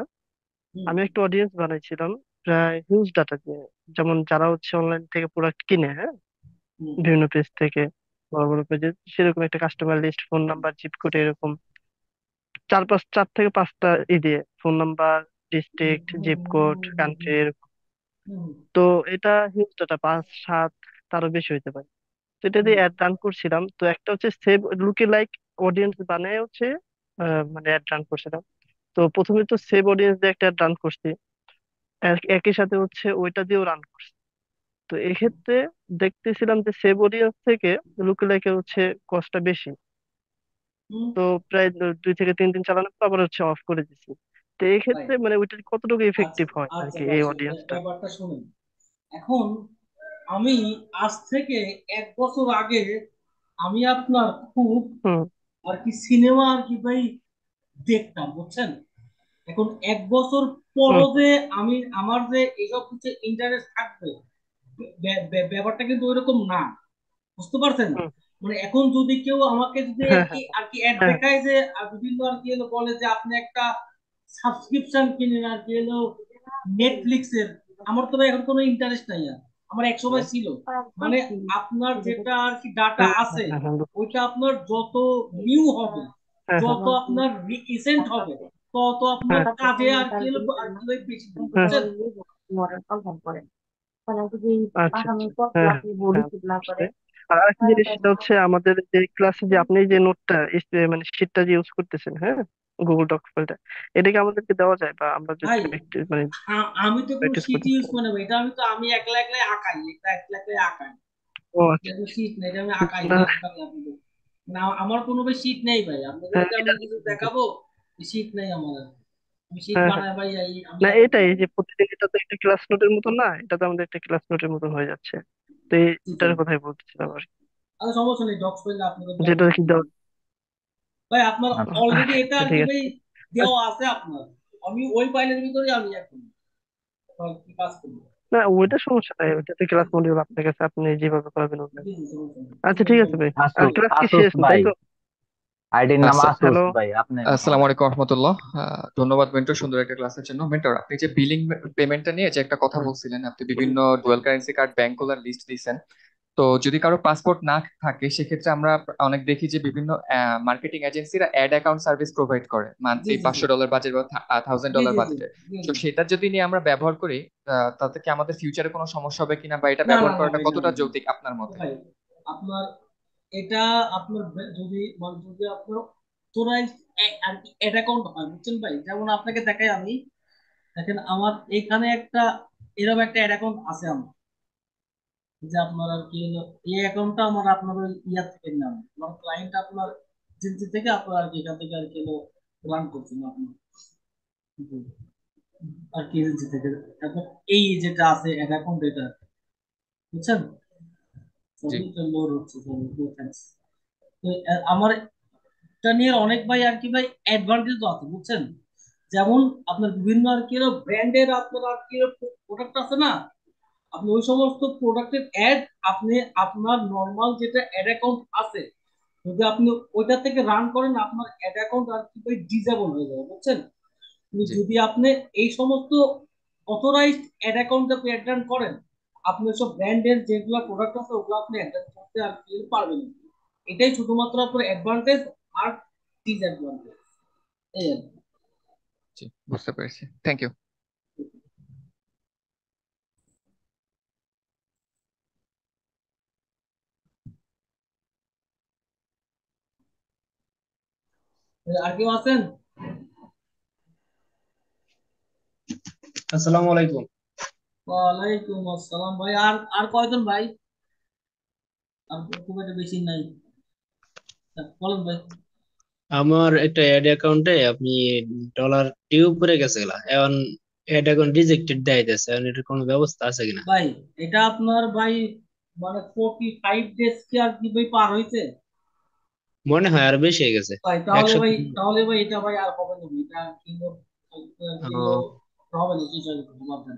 হুম আমি একটা অডিয়েন্স বানাইছিলাম প্রায় হিউজ ডাটা দিয়ে, যেমন যারা হচ্ছে অনলাইন থেকে প্রোডাক্ট কিনে, হ্যাঁ, হুম বিভিন্ন পেজ থেকে, বড় বড় পেজে, সেরকম একটা customer list, phone number, zip code, এরকম চার থেকে পাঁচটা দিয়ে phone number, hmm district, hmm zip code, hmm country, এরকম। হুম তো এটা হিউজ ডাটা, পাঁচ সাত, তারও বেশি হইতে পারে। তো এটা দিয়ে অ্যাড রান করছিলাম। তো একটা হচ্ছে সেভ লুকে লাইক অডিয়েন্স বানায় হচ্ছে মানে অ্যাড রান করছিলাম। তো প্রথমে তো সেভ অডিয়েন্স দিয়ে একটা অ্যাড রান করছি, একই সাথে হচ্ছে ওইটা দিয়েও রান করছি। তো এক্ষেত্রে দেখতেছিলাম যে সেভ অডিয়েন্স থেকে লুকে লাইকে হচ্ছে কস্টটা বেশি। হুম। তো প্রায় 2 থেকে 3 দিন চালানোর পর আবার হচ্ছে অফ করে দিছি। তো এই ভাই ক্ষেত্রে মানে ওইটা কতটুকু আচ্ছা ইফেক্টিভ হয় আর আচ্ছা কি, ভাই, এই শুনুন অডিয়েন্সটা? ব্যাপারটা শুনুন। এখন আমি আজ থেকে 1 বছর আগে আমি আপনার খুব হুম আর কি সিনেমা আর কি ভাই দেখতাম, বুঝছেন? এখন 1 বছর হুম পরও যে আমি আমার যে এইসব কিছু ইন্টারেস্ট থাকবে, ব্যাপারটা কিন্তু ওইরকম না, বুঝতে পারছেন? হুম। মানে এখন যদি কেউ আমাকে যদি আর হ্যাঁ কি হ্যাঁ আর কি অ্যাড হ্যাঁ দেখায় যে বিভিন্ন আর কি হলো বলে যে আপনি একটা সাবস্ক্রিপশন কিনেন আর কি হলো নেটফ্লিক্সের, আমার তো ভাই এখন কোনো ইন্টারেস্ট নাই আর, আমার এক সময় ছিল। মানে আপনার যেটা আর কি ডাটা হ্যাঁ হ্যাঁ আছে হ্যাঁ হ্যাঁ, বুঝতে ওইটা পারছি। আপনার যত নিউ হবে, হ্যাঁ হ্যাঁ যত আপনার রিসেন্ট হবে, তত আপনার হ্যাঁ কাজে আর কি হলো আর কি ভাই বেশি দিবে, হ্যাঁ। বুঝছেন? আচ্ছা আচ্ছা, হ্যাঁ হ্যাঁ, বুঝতে। আর আরেকটা জিনিস, সেটা হচ্ছে আমাদের যে ক্লাসে যে আপনি যে নোটটা মানে শিটটা যে ইউজ করতেছেন, হ্যাঁ, গুগল ডক ফাইলটা, এটাকে আমাদেরকে দেওয়া যায়, বা আমরা যদি ভাই প্র্যাকটিস মানে আমি তো কোনো প্র্যাকটিস শীট করতে ইউজ চাই? করে নেবো, এটা আমি তো আমি একলা একলাই আঁকাই, এটা একলা একলাই আঁকাই, ও আচ্ছা। এটা শীট না, এটা আমি আঁকাই না, দেখাই আপনাদের। না আমার কোনো ভাই শীট নেই ভাই, হ্যাঁ আপনাদেরকে আমি এটা কিছু দেখাবো, শীট নেই আমার, আমি শীট হ্যাঁ হ্যাঁ, বানাই ভাই আমি না আর কি এটাই, এই করি। যে প্রতিদিন এটা তো একটা ক্লাস নোটের মতো না, এটা তো আমাদের একটা ক্লাস নোটের মতন হয়ে যাচ্ছে। তো জি জি। এটার কথাই বলতেছিলাম আর কি, আর সমস্যা নেই, ডক্স ফাইল আপনাদের দেওয়া যেটা কি দেওয়া। ভাই আপনার আচ্ছা অলরেডি এটা আর কি ঠিক ভাই আছে। দেওয়া আছে আপনার, আমি ওই ফাইলের ভিতরে আমি এখন কি কাজ করবো। না ওইটা সমস্যা নাই, ওইটাতে ক্লাস মডিউল আপনার কাছে, আপনি যেভাবে করাবেন ওইভাবে। জি জি, সমস্যা নেই, আচ্ছা সেটা ঠিক আছে বলবো। ভাই। আর আসুস, ক্লাস কি আসুস শেষ ভাই, তাই তো? আইডির নাম আচ্ছা, আসুস হ্যালো। ভাই, আপনি আসসালামু আলাইকুম রহমতুল্লাহ। ধন্যবাদ মেন্টর, সুন্দর একটা ক্লাসের জন্য। মেন্টর, আপনি যে বিলিং পেমেন্টটা নিয়ে যে একটা কথা বলছিলেন, আপনি বিভিন্ন ডুয়াল কারেন্সি কার্ড ব্যাংকগুলোর লিস্ট দিয়েছেন। তো যদি কারো পাসপোর্ট না থাকে সেক্ষেত্রে আমরা অনেক দেখি যে বিভিন্ন মার্কেটিং এজেন্সিরা অ্যাড অ্যাকাউন্ট সার্ভিস প্রোভাইড করে জি মান্থলি জি জি $500 বাজেট বা জি $1000 জি জি বাজেটে। জি তো জি। সেটা যদি নিয়ে আমরা ব্যবহার করি, তাতে কি আমাদের ফিউচারে কোনো সমস্যা হবে কিনা, বা এটা না না ব্যবহার না করাটা ভাই, না কতটা না না। যৌক্তিক আপনার মতে? ভাই আপনার এটা আপনার যদি মানে যদি আপনার অথরাইজড আর কি অ্যাড অ্যাকাউন্ট হয়, বুঝছেন ভাই? যেমন আপনাকে দেখাই আমি, দেখেন আমার এখানে একটা এরকম একটা অ্যাড অ্যাকাউন্ট আছে আমার, যে আপনার আর কি হলো এই অ্যাকাউন্টটা আমার আপনার ওই ইয়ার থেকে নেওয়া, আমার ক্লায়েন্ট আপনার এজেন্সি থেকে আপনার আর কি এখান থেকে আর কি হলো রান করছেন আপনার, জি, আর কি এজেন্সি থেকে। এখন এই যেটা আছে অ্যাড অ্যাকাউন্ট, এটা বুঝছেন, জি সবই তো লোড হচ্ছে, সবই তো thanks। তো আমার এটা নিয়ে অনেক ভাই আর কি ভাই অ্যাডভান্টেজ আছে, বুঝছেন? যেমন আপনার বিভিন্ন আর কি ব্র্যান্ডের আপনার আর কি প্রোডাক্ট আছে না, আপনি ওই সমস্ত প্রোডাক্টের অ্যাড আপনি আপনার নর্মাল যেটা অ্যাড অ্যাকাউন্ট আছে, যদি আপনি ওইটা থেকে রান করেন, আপনার অ্যাড অ্যাকাউন্ট আর কি ভাই ডিসেবল হয়ে যাবে, বুঝছেন? কিন্তু জি যদি আপনি এই সমস্ত অথরাইজড অ্যাড অ্যাকাউন্ট আপনি অ্যাড রান করেন, আপনি সব ব্র্যান্ডের যেগুলো প্রোডাক্ট আছে ওগুলো আপনি অ্যাড রান করতে আর কি পারবেন না। এটাই শুধুমাত্র আপনার অ্যাডভান্টেজ আর ডিসঅ্যাডভান্টেজ, এই আর কি। জি, বুঝতে পেরেছি। Thank you. আর কেউ আছেন? আসসালামু আলাইকুম। ওয়ালাইকুম আসসালাম ভাই। আর আর কয়জন ভাই? আর খুব একটা বেশি নাই। বলেন ভাই। আমার একটা অ্যাড অ্যাকাউন্টে আপনি ডলার ডিউ করে গেছে গেলা, এখন অ্যাড অ্যাকাউন্ট রিজেক্টেড দেখাইতেছে, এখন এটার কোনো ব্যবস্থা আছে কিনা? ভাই এটা আপনার ভাই মানে 45 ডেজ কি আর কি ভাই পার হয়েছে? মনে হয় আর বেশি হয়ে গেছে। ভাই এক তাহলে ভাই, সপ্তাহ তাহলে ভাই এটা ভাই আর হবে না ভাই। এটা কিলো কিলো ও, হবে না, কি চাই ভাববেন।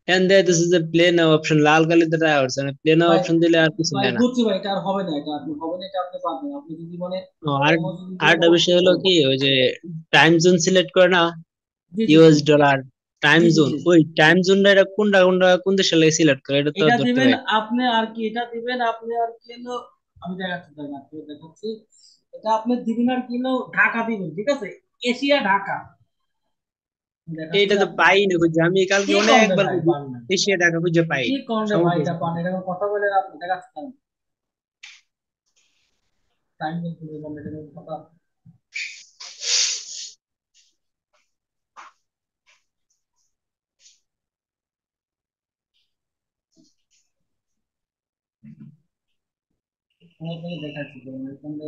এখন দেখাইতেছে যে প্লে নাও অপশন লাল কালিতে দেওয়া হচ্ছে, মানে প্লে নাও ভাই অপশন দিলে আর কিছু ভাই নেয় না। বুঝছি ভাই, এটা আর হবে না, এটা আপনি হবে না, এটা আপনি পারবেন, আপনি যদি মানে ও, আর অন্য যদি আরেকটা বিষয় হলো করেন। কি, ওই যে টাইম জোন সিলেক্ট করে না, জি জি জি ইউএস ডলার টাইম জি জি জোন, জি। ওই টাইম জোনটা এটা কোনটা কোনটা কোন দেশে লাগে সিলেক্ট করে, এটা তো এটা ধরতে দিবেন পারি। আপনি আর কি, এটা দিবেন আপনি আর কি হলো, আমি দেখাচ্ছি দাঁড়ান, আপনাকে দেখাচ্ছি। এটা আপনি দিবেন আর কি হলো ঢাকা দিবেন, ঠিক আছে? এশিয়া ঢাকা দেখাচ্ছি এইটা তো আপনি। পাই না খুঁজে, আমি কালকে কি কম রে অনেকবার ভাই, খুঁজি, পান না? এশিয়া টাকা খুঁজে পাই কি না। কম রে ভাই, সমস্যা এটা হচ্ছে। পান, এটা কথা বলে আপনি দেখাচ্ছি টাইম কিন্তু এটা কথা। আমি আপনাকে দেখাচ্ছি ধরুন, এখানে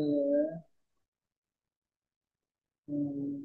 উম,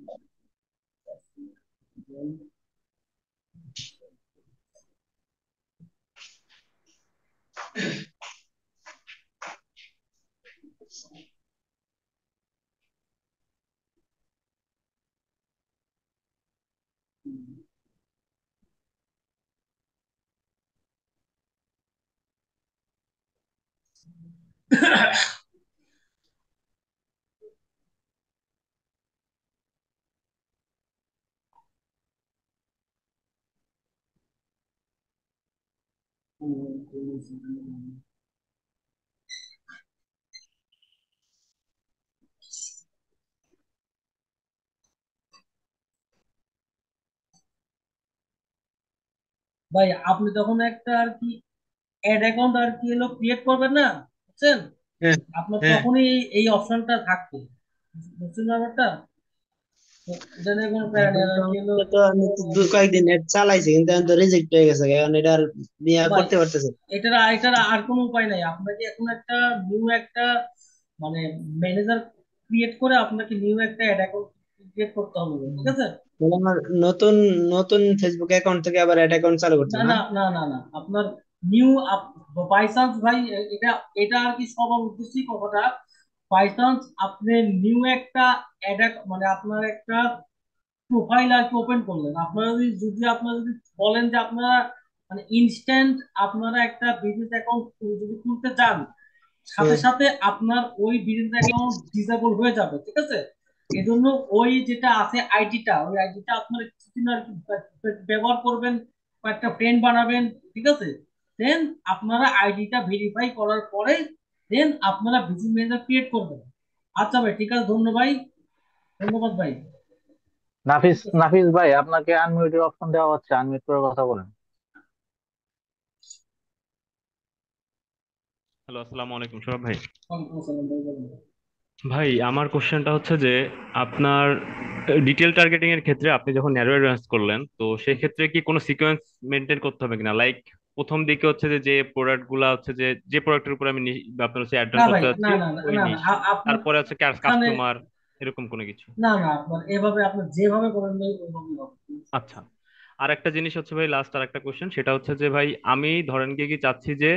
ভাই আপনি তখন একটা আর কি অ্যাড অ্যাকাউন্ট আর কি হলো ক্রিয়েট করবেন না, বুঝছেন? হ্যাঁ আপনার হ্যাঁ, তখনই এই অপশনটা থাকবে, বুঝছেন ব্যাপারটা? তো এটা নিয়ে কোনো প্যারা নেই আর কি হলো। এটা তো আমি তো কয়েকদিন নেট চালাইছি, কিন্তু এখন তো রিজেক্ট হয়ে গেছে, এখন এটা আর নিয়ে ভাই করতে পারতেছে না। এটার আর কোনো উপায় নাই, আপনাকে এখন একটা নিউ একটা মানে ম্যানেজার ক্রিয়েট করে আপনাকে নিউ একটা অ্যাড অ্যাকাউন্ট ক্রিয়েট করতে হবে, ঠিক আছে? মানে আমার নতুন নতুন ফেসবুক অ্যাকাউন্ট থেকে আবার অ্যাড অ্যাকাউন্ট চালু করতে না হবে না? না না না না, আপনার নিউ বাই চান্স ভাই, এটা এটা আর কি সবার উদ্দেশ্যই কথাটা। বাই চান্স আপনি নিউ একটা অ্যাড মানে আপনার একটা প্রোফাইল আর কি ওপেন করলেন, আপনারা যদি বলেন যে আপনারা মানে ইনস্ট্যান্ট আপনারা একটা বিজনেস অ্যাকাউন্ট যদি খুলতে চান, সাথে সাথে আপনার ওই বিজনেস অ্যাকাউন্ট ডিসেবল হয়ে যাবে, ঠিক আছে? এজন্য ওই যেটা আছে আইডিটা, ওই আইডিটা আপনার কিছুদিন আর কি ব্যবহার করবেন, বা একটা ফ্রেন্ড বানাবেন, ঠিক আছে? দেন আপনারা আইডিটা ভেরিফাই করার পরে দেন আপনারা বিজনেস ম্যানেজার ক্রিয়েট করবেন। আচ্ছা ভাই, ঠিক আছে, ধন্যবাদ, ধন্যবাদ ভাই। নাফিস নাফিস ভাই, আপনাকে আনমিউটের অপশন দেওয়া হচ্ছে, আনমিউট করে কথা বলেন। হ্যালো, আসসালামু আলাইকুম সৌরভ ভাই। ওয়ালাইকুম আসসালাম ভাই, বলুন। ভাই আমার কোশ্চেনটা হচ্ছে যে আপনার ডিটেল টার্গেটিং এর ক্ষেত্রে আপনি যখন ন্যারো অ্যাডভান্স করলেন, তো সেই ক্ষেত্রে কি কোনো সিকোয়েন্স মেনটেন করতে হবে কিনা? লাইক প্রথম দিকে হচ্ছে যে যে প্রোডাক্ট গুলা হচ্ছে যে প্রোডাক্টের উপর আমি আপনার হচ্ছে অ্যাড না রান ভাই, করতে না যাচ্ছি না না ওই না না, নিশ, আপনার তারপরে হচ্ছে এখানে কাস্টমার, এরকম কোনো কিছু? না না, আপনার এভাবে আপনি যেভাবে করেন ভাই ওইভাবেই হবে। আচ্ছা। আর একটা জিনিস হচ্ছে ভাই, লাস্ট আর একটা কোশ্চেন, সেটা হচ্ছে যে ভাই আমি ধরেন কি কি চাচ্ছি যে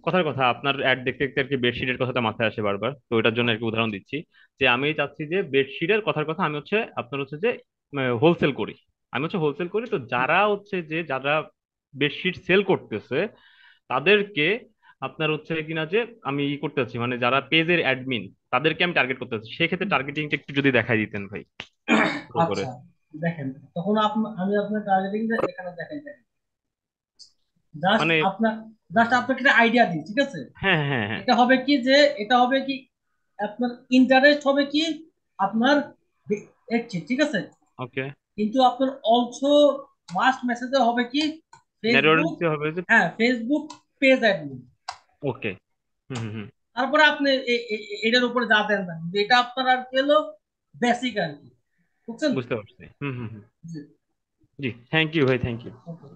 কথার কথা আপনার অ্যাড দেখতে দেখতে আর কি বেডশিটের কথাটা মাথায় আসে বারবার, তো ওটার জন্য আর কি উদাহরণ দিচ্ছি যে আমি চাচ্ছি যে বেডশিটের কথার কথা আমি হচ্ছে আপনার হচ্ছে যে হোলসেল করি। আমি হচ্ছে হোলসেল করি, তো যারা হচ্ছে যে যারা বেডশিট সেল করতেছে তাদেরকে আপনার হচ্ছে কিনা যে আমি ই করতে চাচ্ছি, মানে যারা পেজের অ্যাডমিন তাদেরকে আমি টার্গেট করতে চাচ্ছি, সেক্ষেত্রে টার্গেটিংটা একটু যদি দেখাই দিতেন ভাই ছোট করে। আচ্ছা, দেখেন, তখন আমি আপনার টার্গেটিংটা এখানে দেখেন, জাস্ট মানে আপনার জাস্ট আপনাকে একটা আইডিয়া দিই, ঠিক আছে? হ্যাঁ হ্যাঁ হ্যাঁ। এটা হবে কি যে এটা হবে কি আপনার ইন্টারেস্ট হবে কি আপনার দেখছি, ঠিক আছে? ওকে। কিন্তু আপনার অলসো মাস্ট মেসেজে হবে কি নেটওয়ার্ক ফেসবুক, হবে যে। হ্যাঁ ফেসবুক পেজ অ্যাডমিন। ওকে। হুম হুম হুম। তারপরে আপনি এটার উপরে যা দেন না, এটা আপনার আর কি হলো বেসিক আর কি, বুঝছেন? বুঝতে পারছি। হুম হুম হুম। জি, জি, থ্যাংক ইউ ভাই, thank you. Okay.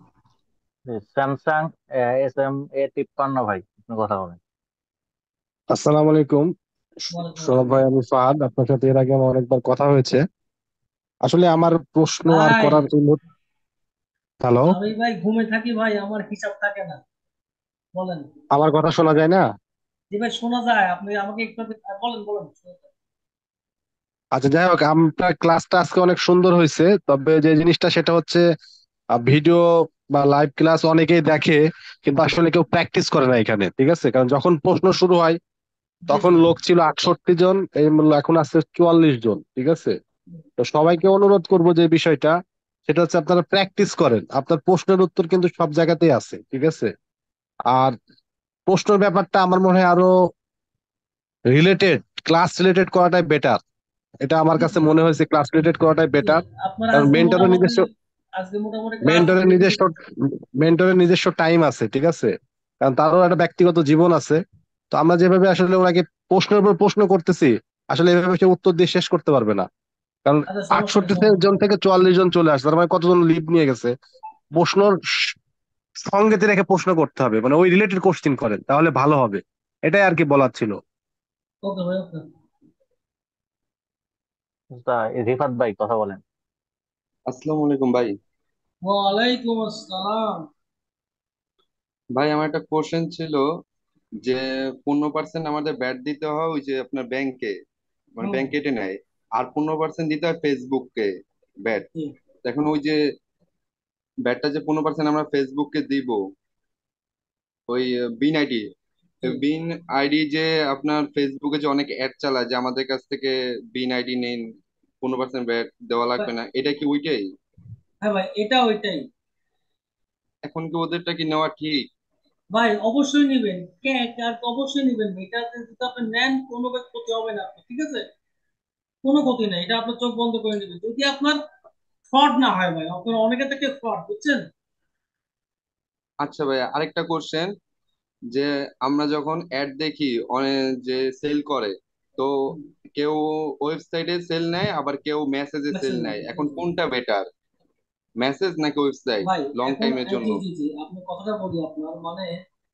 Samsung SM A 53 ভাই, আপনি কথা বলেন। আসসালামু আলাইকুম ওয়ালাইকুম সৌরভ ভাই, আসসালাম আমি ফাহাদ। আপনার সাথে এর আগে আমার অনেকবার কথা হয়েছে। আসলে আমার প্রশ্ন আর ভাই। করার এই হ্যালো, আমি ভাই ঘুমে থাকি ভাই, আমার হিসাব থাকে না, বলেন। আমার কথা শোনা যায় না? জি ভাই, শোনা যায়, আপনি আমাকে একটু বলেন বলেন, শোনা যায়। আচ্ছা, যাই হোক, আপনার ক্লাসটা আজকে অনেক সুন্দর হয়েছে। তবে যে জিনিসটা সেটা হচ্ছে ভিডিও বা লাইভ ক্লাস অনেকেই দেখে, কিন্তু আসলে কেউ প্র্যাকটিস করে না এখানে, ঠিক আছে? কারণ যখন প্রশ্ন শুরু হয় জি তখন জি লোক ছিল 68 জন, এই এখন আছে 44 জন, ঠিক আছে? তো সবাইকে অনুরোধ করবো যে বিষয়টা সেটা হচ্ছে আপনারা প্র্যাকটিস করেন। আপনার প্রশ্নের উত্তর কিন্তু সব জায়গাতেই আছে, ঠিক আছে? আর প্রশ্নের ব্যাপারটা আমার মনে হয় আরো রিলেটেড, ক্লাস রিলেটেড করাটাই বেটার। এটা আমার জি কাছে জি মনে হয়েছে ক্লাস রিলেটেড করাটাই জি। বেটার। আপনার কারণ আজকে মেন্টরের মোটামুটি নিজস্ব ক্লাস মেন্টরের নিজস্ব মেন্টরের নিজস্ব টাইম আছে, ঠিক আছে? কারণ তারও একটা ব্যক্তিগত জীবন আছে। তো আমরা যেভাবে আসলে ওনাকে প্রশ্নের উপর প্রশ্ন করতেছি, আসলে এভাবে সে উত্তর দিয়ে শেষ করতে পারবে না। কারণ আচ্ছা, সমস্যা নেই, 68 জন থেকে 44 জন চলে আসছে, তার মানে কতজন লিভ নিয়ে গেছে। প্রশ্নর সঙ্গেতে রেখে প্রশ্ন করতে হবে, মানে ওই রিলেটেড কোশ্চিন করেন, তাহলে ভালো হবে। এটাই আর কি বলার ছিল। ওকে ভাই, ওকে। তা, রিফাত ভাই কথা বলেন। আসসালামু আলাইকুম ভাই। ওয়ালাইকুম আসসালাম। ভাই আমার একটা কোশ্চেন ছিল যে 15% আমাদের ব্যাট দিতে হয় ওই যে আপনার ব্যাংকে, মানে হুম। ব্যাংক কেটে নেয়, আর 15% দিতে হয় ফেসবুককে ব্যাট। জি এখন ওই যে ব্যাটটা যে 15% আমরা ফেসবুককে দিব, ওই বিন আইডি, জি বিন আইডি যে আপনার ফেসবুকে যে অনেক অ্যাড চালায় যে আমাদের কাছ থেকে বিন আইডি নিন, 15% ব্যাট দেওয়া লাগবে না, এটা কি ওইটাই? হ্যাঁ ভাই, এটা ওইটাই। এখন কি ওদেরটা কি নেওয়া ঠিক? ভাই অবশ্যই নিবেন, আর অবশ্যই নিবেন, এটাতে যদি আপনি নেন কোনো ক্ষতি হবে না আপনার, ঠিক আছে? কোনো ক্ষতি নাই, এটা আপনার চোখ বন্ধ করে নেবেন যদি আপনার ফ্রড না হয় ভাই, আপনার অনেকে থেকে ফ্রড, বুঝছেন? আচ্ছা ভাই, আরেকটা কোশ্চেন, যে আমরা যখন অ্যাড দেখি অনেক যে সেল করে, তো কেউ ওয়েবসাইটে সেল নেয় আবার কেউ মেসেজে সেল মেসেজ নেন, নেয়, জি এখন জি। কোনটা বেটার, মেসেজ নাকি ওয়েবসাইট ভাই লং এখন টাইমের জন্য? জি জি জি, আপনি কথাটা বলি, আপনার মানে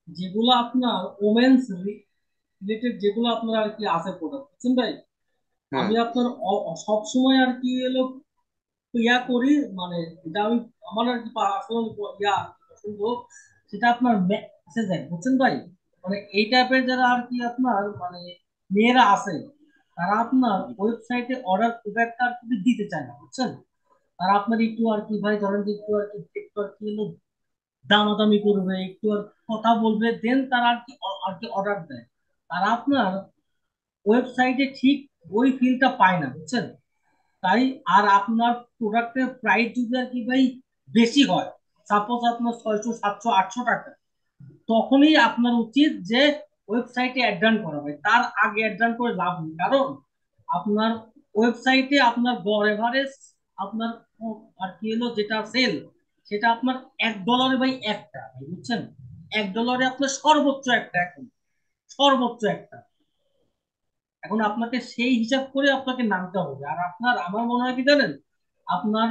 যেগুলো আপনার ওমেন্স রিলেটেড যেগুলো আপনার আর কি আছে প্রোডাক্ট, বুঝছেন ভাই? হ্যাঁ। আমি আপনার সব সময় আর কি এলো ইয়া করি, মানে এটা আমি আমার আর কি পার্সোনাল ইয়া পছন্দ, সেটা আপনার মেসেজ, বুঝছেন ভাই? মানে এই টাইপের যারা আর কি আপনার মানে মেয়েরা আছে, তারা আপনার ওয়েবসাইটে অর্ডার খুব একটা আর কি দিতে চায় না, বুঝছেন? আর আপনার একটু আর কি ভাই ধরেন যে একটু আর কি হলো দামাদামি করবে, একটু আর কথা বলবে, দেন তারা আর কি অর্ডার দেয়। তারা আপনার ওয়েবসাইটে ঠিক ওই ফিলটা পায় না, বুঝছেন? তাই আর আপনার প্রোডাক্টের প্রাইস যদি আর কি ভাই বেশি হয়, সাপোজ আপনার 600 700 800 টাকা, তখনই আপনার উচিত যে ওয়েবসাইটে অ্যাড রান করা হয়। তার আগে অ্যাড রান করে লাভ নেই, কারণ আপনার ওয়েবসাইটে আপনার গড় এভারেজ আপনার আর কি হলো যেটা সেল, সেটা আপনার $1 বাই একটা, বুঝছেন? $1 আপনার সর্বোচ্চ একটা, এখন সর্বোচ্চ একটা। এখন আপনাকে সেই হিসাব করে আপনাকে নামতে হবে। আর আমার মনে হয় কি জানেন, আপনার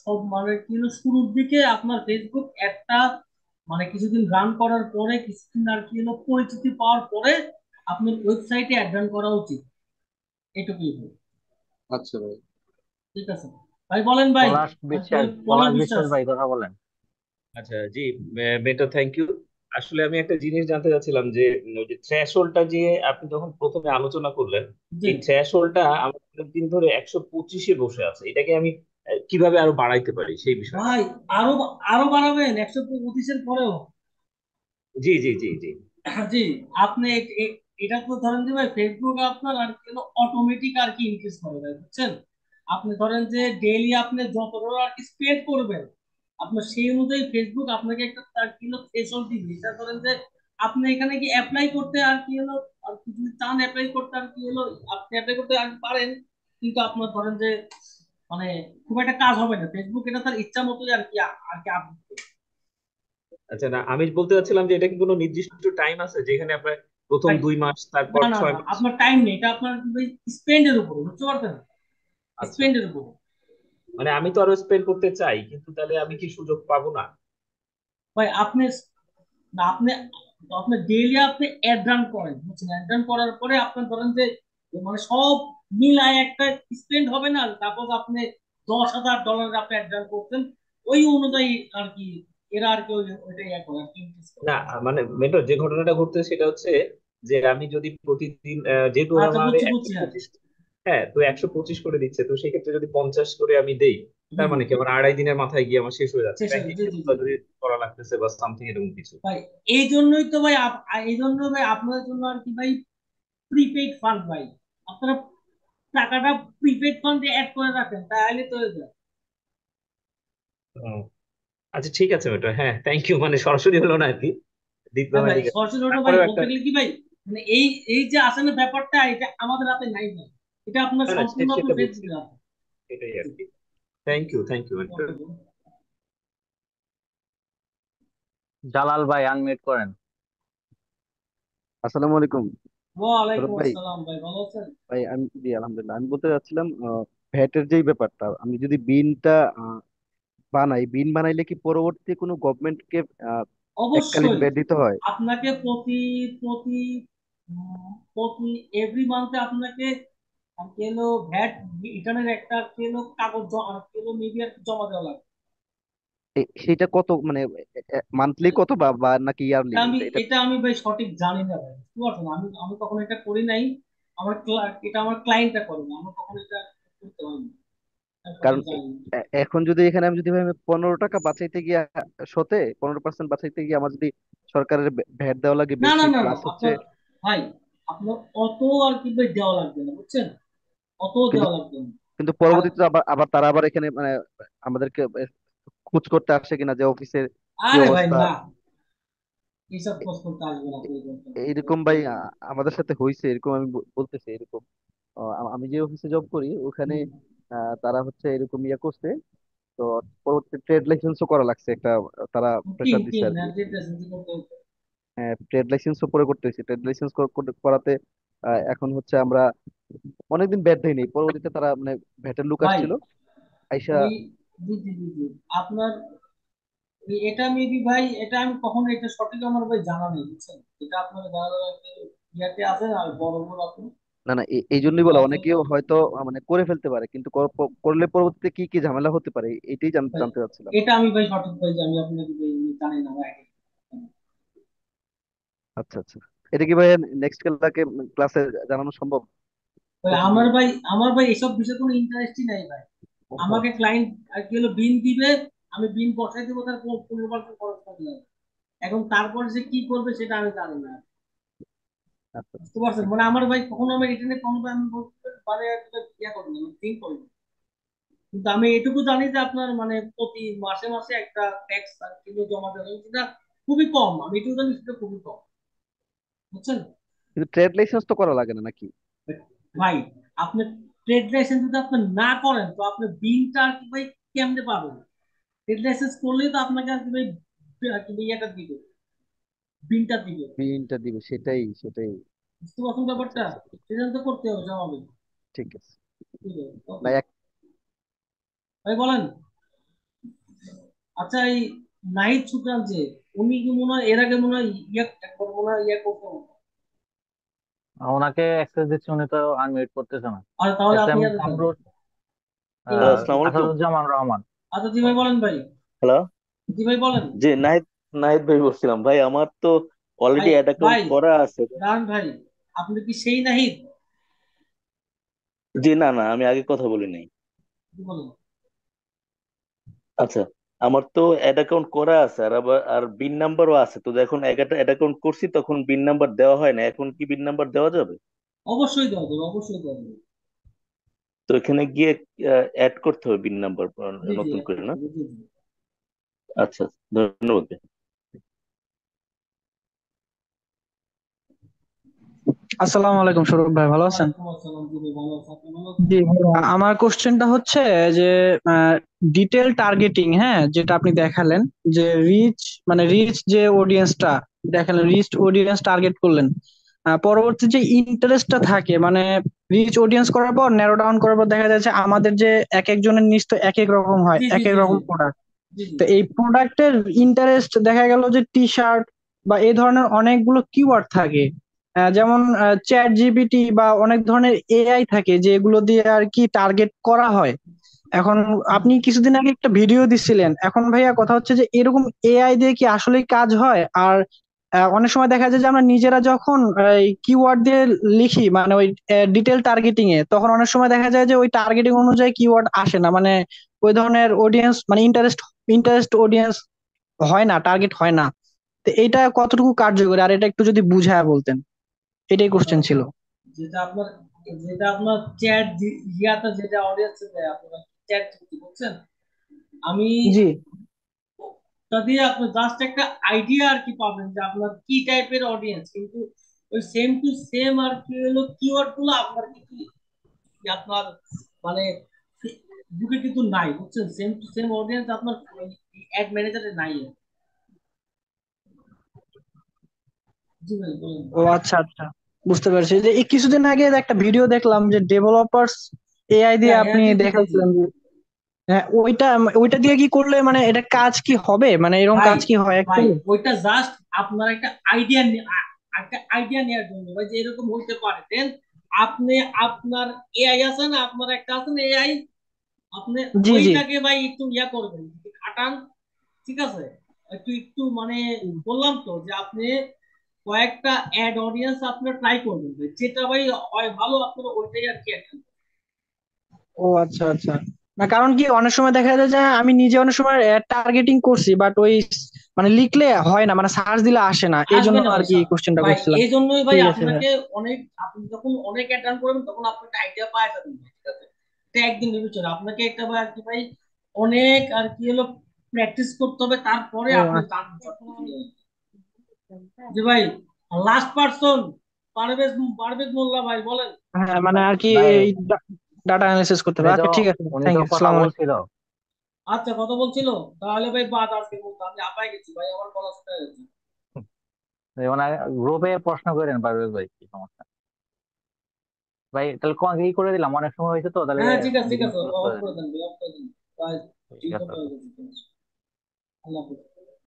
সব মানে কি হলো শুরুর দিকে আপনার ফেসবুক একটা মানে কিছুদিন রান করার পরে, কিছুদিন আর কি হলো পরিচিতি পাওয়ার পরে আপনার ওয়েবসাইটে অ্যাড রান করা উচিত। এটুকুই ভাই। আচ্ছা ভাই। ঠিক আছে ভাই, বলেন ভাই। পলাশ পলাশ বিশ্বাস বিশ্বাস। ভাই কথা বলেন। আচ্ছা জি, মেন্টর থ্যাংক ইউ। আসলে আমি একটা জিনিস জানতে চাচ্ছিলাম যে ওই যে থ্রেশহোল্ডটা যে আপনি যখন প্রথমে আলোচনা করলেন, জি এই থ্রেশহোল্ডটা আমার অনেকদিন ধরে 125-এ বসে আছে, এটাকে আমি কিভাবে আরো বাড়াইতে পারি সেই বিষয়টা। ভাই, আরো আরো বাড়াবেন 125-এর পরেও? জি জি জি জি। জি, আপনি এটা তো ধরেন যে ভাই ফেসবুক আপনার আর কি অটোমেটিক আর কি ইনক্রিজ করে দেয়, বুঝছেন? আপনি ধরেন যে ডেইলি আপনি যত ডলার আর কি স্পেন্ড করবেন, আপনার সেই অনুযায়ী ফেসবুক আপনাকে একটা তার কি থ্রেশহোল্ড দিবে। এটা ধরেন যে আপনি এখানে কি অ্যাপ্লাই করতে আর কি আর কি যদি চান অ্যাপ্লাই করতে আর কি আপনি অ্যাপ্লাই করতে আর পারেন, কিন্তু আপনার ধরেন যে মানে খুব একটা কাজ হবে না। ফেসবুক এটা তার ইচ্ছা মতোই আর কি আপডেট করবে। আচ্ছা, না আমি বলতে চাচ্ছিলাম যে এটা কি কোনো নির্দিষ্ট টাইম আছে যেখানে আপনার প্রথম ভাই, 2 মাস, তারপর না না না, 6 মাস? আপনার টাইম নেই, এটা আপনার স্পেন্ডের উপরে, বুঝতে পারছেন? আচ্ছা, স্পেন্ডের উপরে। মানে আমি তো আরো স্পেন্ড করতে চাই, কিন্তু তাহলে আমি কি সুযোগ পাবো না? ভাই আপনি না, আপনি ডেইলি আপনি অ্যাড রান করেন, বুঝছেন? অ্যাড রান করার পরে আপনার ধরেন যে মানে সব মিলায় একটা স্পেন্ড হবে না। সাপোজ আপনি $10,000 আপনি অ্যাড রান করতেন, ওই অনুযায়ী আর কি এরা আর কি ওইটাই ইয়ে করে আর কি increase করে। না মানে মেন্টর, যে ঘটনাটা ঘটছে সেটা হচ্ছে যে আমি যদি প্রতিদিন যেহেতু আচ্ছা, আমার বুঝছি একশো বুঝছি, হ্যাঁ। পঁচিশ হ্যাঁ, তো 125 করে দিচ্ছে, তো সেক্ষেত্রে যদি 50 করে আমি দেই, তার হুম, মানে কি আমার 2.5 দিনের মাথায় গিয়ে আমার শেষ হয়ে যাচ্ছে, শেষ ব্যাংকে জি জি জি। যদি করা লাগতেছে বা সামথিং এরকম কিছু। ভাই, এই জন্যই তো ভাই এই জন্য ভাই আপনাদের জন্য আর কি ভাই প্রিপেইড ফান্ড ভাই। আপনারা টাকাটা প্রিপেইড ফান্ডে অ্যাড করে রাখেন, তাহলে তো হয়ে যায়। ও, আচ্ছা ঠিক আছে মেন্টর, হ্যাঁ থ্যাংক ইউ, মানে সরাসরি হলো না আর কি, হ্যাঁ ভাই, ডিপ্লোম্যাটিক। সরাসরি ওটা ভাই তারপরেও একটা, বলতে গেলে কি ভাই, মানে এই এই যে আসলে ব্যাপারটা, এটা আমাদের হাতে নাই ভাই। এটা আপনার না না সম্পূর্ণ সেটা আপনার বুঝছি, ফেসবুকের হাতে। এটাই আর কি। Thank you mentor. Okay. Jalal ভাই আনমিউট করেন। আসসালামু আলাইকুম সৌরভ ওয়ালাইকুম ভাই। আসসালাম ভাই, ভালো আছেন? ভাই আমি জি আলহামদুলিল্লাহ, আমি বলতে চাচ্ছিলাম ভ্যাটের যেই ব্যাপারটা, আমি যদি বিনটা বানাই, বিন বানাইলে কি পরবর্তী কোনো গভর্নমেন্টকে এককালীন অবশ্যই ভ্যাট দিতে হয়? আপনাকে প্রতি প্রতি এভরি মান্থে আপনাকে আর কি ভ্যাট রিটার্নের একটা আর কি কাগজ আর কি মেবি আর কি জমা দেওয়া লাগবে। সেটা কত মানে মান্থলি কত বা বা নাকি ইয়ারলি? এটা আমি এটা এটা এটা আমি ভাই সঠিক জানি না ভাই, বুঝতে পারছেন? আমি আমি কখনো এটা করি নাই। এটা আমার ক্লায়েন্টটা করে না, আমি কখনো এটা করতে পারি না, আমি কারণ সঠিক জানি না। এখন যদি এখানে আমি যদি ভাই 15 টাকা বাঁচাইতে গিয়ে, শতে 15% বাঁচাইতে গিয়ে আমার যদি সরকারের ভ্যাট দেওয়া লাগে না না বেশি, না না, প্লাস হচ্ছে আপনার ভাই আপনার অত আর কি ভাই দেওয়া লাগবে না, বুঝছেন? অত কিন্তু দেওয়া লাগবে না। কিন্তু আর পরবর্তীতে আবার আবার তারা আবার এখানে মানে আমাদেরকে খোঁজ করতে আসে কিনা যে অফিসের কি আরে ভাই অবস্থা। না, এইসব খোঁজ করতে আসবে না প্রয়োজন এইরকম ভাই আমাদের সাথে হয়েছে এরকম, আমি বলতেছি এরকম। আমি যে অফিসে জব করি ওখানে হুম। তারা হচ্ছে এরকম ইয়ে করছে। তো পরবর্তী ট্রেড লাইসেন্সও করা লাগছে একটা, তারা তিন প্রেশার দিচ্ছে তিন আর কি। করতে হবে। ট্রেড লাইসেন্সও পরে করতেছি, ট্রেড লাইসেন্স করাতে এখন হচ্ছে আমরা অনেকদিন ব্যাট দেয়নি, পরবর্তীতে তারা মানে ভ্যাটের লোক ভাই আসছিল আইসা। ওই জি জি জি জি, আপনার এটা মেবি ভাই, এটা আমি কখনো এটা সঠিক আমার ভাই জানা নেই, বুঝছেন? এটা আপনার যারা যারা ইয়াতে আছেন আর বড় বড় আপনি না না, এই জন্যই বলা, আছে। অনেকেও হয়তো মানে করে ফেলতে পারে, কিন্তু করলে পরবর্তীতে কি কি ঝামেলা হতে পারে এটাই ভাই, জানতে চাচ্ছিলাম। এটা আমি ভাই সঠিক ভাই জানি, আপনাকে ভাই জানি না ভাই। আচ্ছা আচ্ছা, এটা কি ভাই নেক্সট ক্লাসে জানানো সম্ভব ভাই প্রতিদিন? আমার ভাই এসব বিষয়ে কোনো ইন্টারেস্টই নাই ভাই। আমাকে ক্লায়েন্ট আর কি হলো বিল দিবে, আমি বিল বসাই দেবো, তার 15% খরচ করতে হবে। এখন তারপর যে কি করবে সেটা আমি জানি না। আচ্ছা, বুঝতে পারছেন? মানে আমার ভাই কখনো আমি রিটেনে কোনো আমি বলতে পারে ইয়া করবো না, থিঙ্ক করবো। কিন্তু আমি এটুকু জানি যে আপনার মানে প্রতি মাসে মাসে একটা ট্যাক্স আর কিলো জমা দেওয়া হবে, সেটা খুবই কম। আমি এটুকু জানি সেটা খুবই কম। বুঝছেন কিন্তু ট্রেড লাইসেন্স তো করা লাগে না নাকি? ভাই? আপনি ট্রেড লাইসেন্স যদি আপনি না করেন তো আপনি বিলটা আর কি ভাই কেমনে পাবেন? ট্রেড লাইসেন্স করলেই তো আপনাকে আর কি ভাই আর কি ভাই ইয়েটা দিবে, বিলটা দিবে। বিলটা দিবে, সেটাই সেটাই। বুঝতে পারছেন আচ্ছা ব্যাপারটা? আচ্ছা, সেটা তো করতে হবে স্বাভাবিক। ঠিক আছে ঠিক আছে, ওকে ভাই। ভাই বলেন। আচ্ছা, এই নাহিদ সুলতান যে, উনি কি মনে হয় এর আগে মনে হয় ইয়ে একবার মনে হয় ইয়ে করতো। ওনাকে অ্যাক্সেস দিচ্ছি, উনি তো আনমিউট করতেছে না। আর তাহলে এস আপনি এম ইয়াতে দেন। কামরুল, ঠিক হ্যালো, আছে। আসসালামু আলাইকুম। আসাদুজ্জামান রহমান। আচ্ছা জি ভাই বলেন ভাই। হ্যালো, জি ভাই বলেন। জি নাহিদ, নাহিদ ভাই বলছিলাম। ভাই আমার তো ভাই অলরেডি অ্যাড অ্যাকাউন্ট ভাই করা আছে। দাঁড়ান ভাই, আপনি কি সেই নাহিদ? জি না না, আমি আগে কথা বলি নাই। কি বলেন? আচ্ছা, আমার তো অ্যাড অ্যাকাউন্ট করা আছে, আর আবার আর বিন নাম্বারও আছে। তো যখন অ্যাড অ্যাকাউন্ট করছি তখন বিন নাম্বার দেওয়া হয় না, এখন কি বিন নাম্বার দেওয়া যাবে? অবশ্যই দেওয়া যাবে, অবশ্যই দেওয়া যাবে। তো এখানে গিয়ে অ্যাড করতে হবে বিন নাম্বার জি জি নতুন করে, না? জি জি জি। আচ্ছা, ধন্যবাদ ভাই। আসসালামু আলাইকুম সৌরভ ভাই, ভালো আছেন? ওয়ালাইকুম আসসালাম। জি ভাই ভালো আছি, আপনি ভালো আছেন? জি ভাইয়া, আমার কোশ্চেনটা হচ্ছে যে ডিটেল টার্গেটিং, হ্যাঁ, যেটা আপনি দেখালেন যে রিচ, মানে রিচ যে অডিয়েন্সটা দেখালেন, রিচ অডিয়েন্স টার্গেট করলেন, পরবর্তী যে ইন্টারেস্টটা থাকে, মানে রিচ অডিয়েন্স করার পর ন্যারো ডাউন করার পর দেখা যাচ্ছে আমাদের যে এক একজনের নিচ তো এক এক রকম হয়, জি জি এক এক জি জি রকম প্রোডাক্ট। জি জি। তো এই প্রোডাক্টের ইন্টারেস্ট দেখা গেল যে টি শার্ট বা এই ধরনের অনেকগুলো কিওয়ার্ড থাকে, যেমন চ্যাট জিপিটি বা অনেক ধরনের এআই থাকে যেগুলো দিয়ে আর কি টার্গেট করা হয়। এখন আপনি কিছুদিন আগে একটা ভিডিও দিছিলেন, এখন ভাইয়া কথা হচ্ছে যে এরকম এআই দিয়ে কি আসলেই কাজ হয়? আর অনেক সময় দেখা যায় যে আমরা নিজেরা যখন কিওয়ার্ড দিয়ে লিখি, মানে ওই ডিটেল টার্গেটিং এ, তখন অনেক সময় দেখা যায় যে ওই টার্গেটিং অনুযায়ী কিওয়ার্ড আসে না, মানে ওই ধরনের অডিয়েন্স, মানে ইন্টারেস্ট অডিয়েন্স হয় না, টার্গেট হয় না। তো এটা কতটুকু কার্যকরী, আর এটা একটু যদি বুঝায় বলতেন। এটাই আচ্ছা কোশ্চেন আচ্ছা। ছিল। যেটা আপনার চ্যাট ইয়াতে যেটা অডিয়েন্স দেয় আপনার চ্যাট জিপিটি, বুঝছেন? আমি জি। তা দিয়ে আপনি জাস্ট একটা আইডিয়া আর কি পাবেন যে আপনার কি টাইপের অডিয়েন্স, কিন্তু ওই সেম টু সেম আর কি হলো কিওয়ার্ড গুলো আপনার কি আপনার মানে বুকে কিন্তু নাই, বুঝছেন? সেম টু সেম অডিয়েন্স আপনার অ্যাড ম্যানেজারে নাই। জি ভাই বলেন। ও আচ্ছা আচ্ছা, বুঝতে পারছি। যে এই কিছুদিন আগে একটা ভিডিও দেখলাম যে ডেভেলপার্স এআই দিয়ে হ্যাঁ হ্যাঁ আপনি জি জি জি জি। দেখাচ্ছিলেন যে, হ্যাঁ, ওইটা ওইটা দিয়ে কি করলে মানে এটা কাজ কি হবে, মানে এরকম ভাই কাজ কি হয় ভাই অ্যাকচুয়ালি? ওইটা জাস্ট আপনার একটা আইডিয়া নেওয়ার জন্য ভাই, যে এরকম হইতে পারে। দেন আপনি আপনার এআই আছে না, আপনার একটা আছে না এআই, আপনি জি জি। ওইটাকে ভাই একটু ইয়া করবেন, একটু খাটান। ঠিক আছে? একটু একটু মানে বললাম তো যে আপনি কয়েকটা অ্যাড অডিয়েন্স আপনার ট্রাই করবেন ভাই। যেটা ভাই হয় ভালো, আপনার ওইটাই আর কি একটা। ও আচ্ছা আচ্ছা। না, কারণ কি অনেক সময় দেখা যায় যে আমি নিজে অনেক সময় টার্গেটিং করছি, বাট ওই মানে লিখলে হয় না, মানে সার্চ দিলে আসে না, এই আসবে জন্য না আর ভাই কি কোশ্চেনটা ভাই করছিলাম। এই জন্যই ভাই ঠিক আছে ভাই। আপনাকে অনেক, আপনি যখন অনেক অ্যাড রান করবেন তখন আপনি একটা আইডিয়া পাওয়া যাবেন ভাই। ঠিক আছে? এটা একদিন বিবেচনা, আপনাকে একটা ভাই আর কি ভাই অনেক আর কি হলো প্র্যাকটিস করতে হবে, তারপরে ও আপনি আচ্ছা। জানতে পারবেন। জি ভাই, লাস্ট পার্সন পারভেজ পারভেজ মোল্লা ভাই বলেন। হ্যাঁ, মানে আর কি ভাই এই ডাটা অ্যানালিসিস করতে হবে। উনি তো আচ্ছা ঠিক আছে, উনি থ্যাংক তো ইউ, কথা আসসালামু আলাইকুম। বলছিল। আচ্ছা কথা বলছিল, তাহলে ভাই বাদ আজকে বলতো, আমি আপায় গেছি ভাই, আমার বলা শুনে গেছে। ওনার গ্রুপে প্রশ্ন করেন পারভেজ ভাই, কি সমস্যা? ভাই তাহলে ই করে দিলাম, অনেক সময় হয়েছে তো, তাহলে হ্যাঁ ঠিক আছে ঠিক মিটিং আছে, ক্লোজ অফ করে করে দিলাম। দেন ভাই, অফ করে দেন ভাই। ঠিক ঠিক আছে। হয়ে গেছে। আল্লাহ হাফেজ।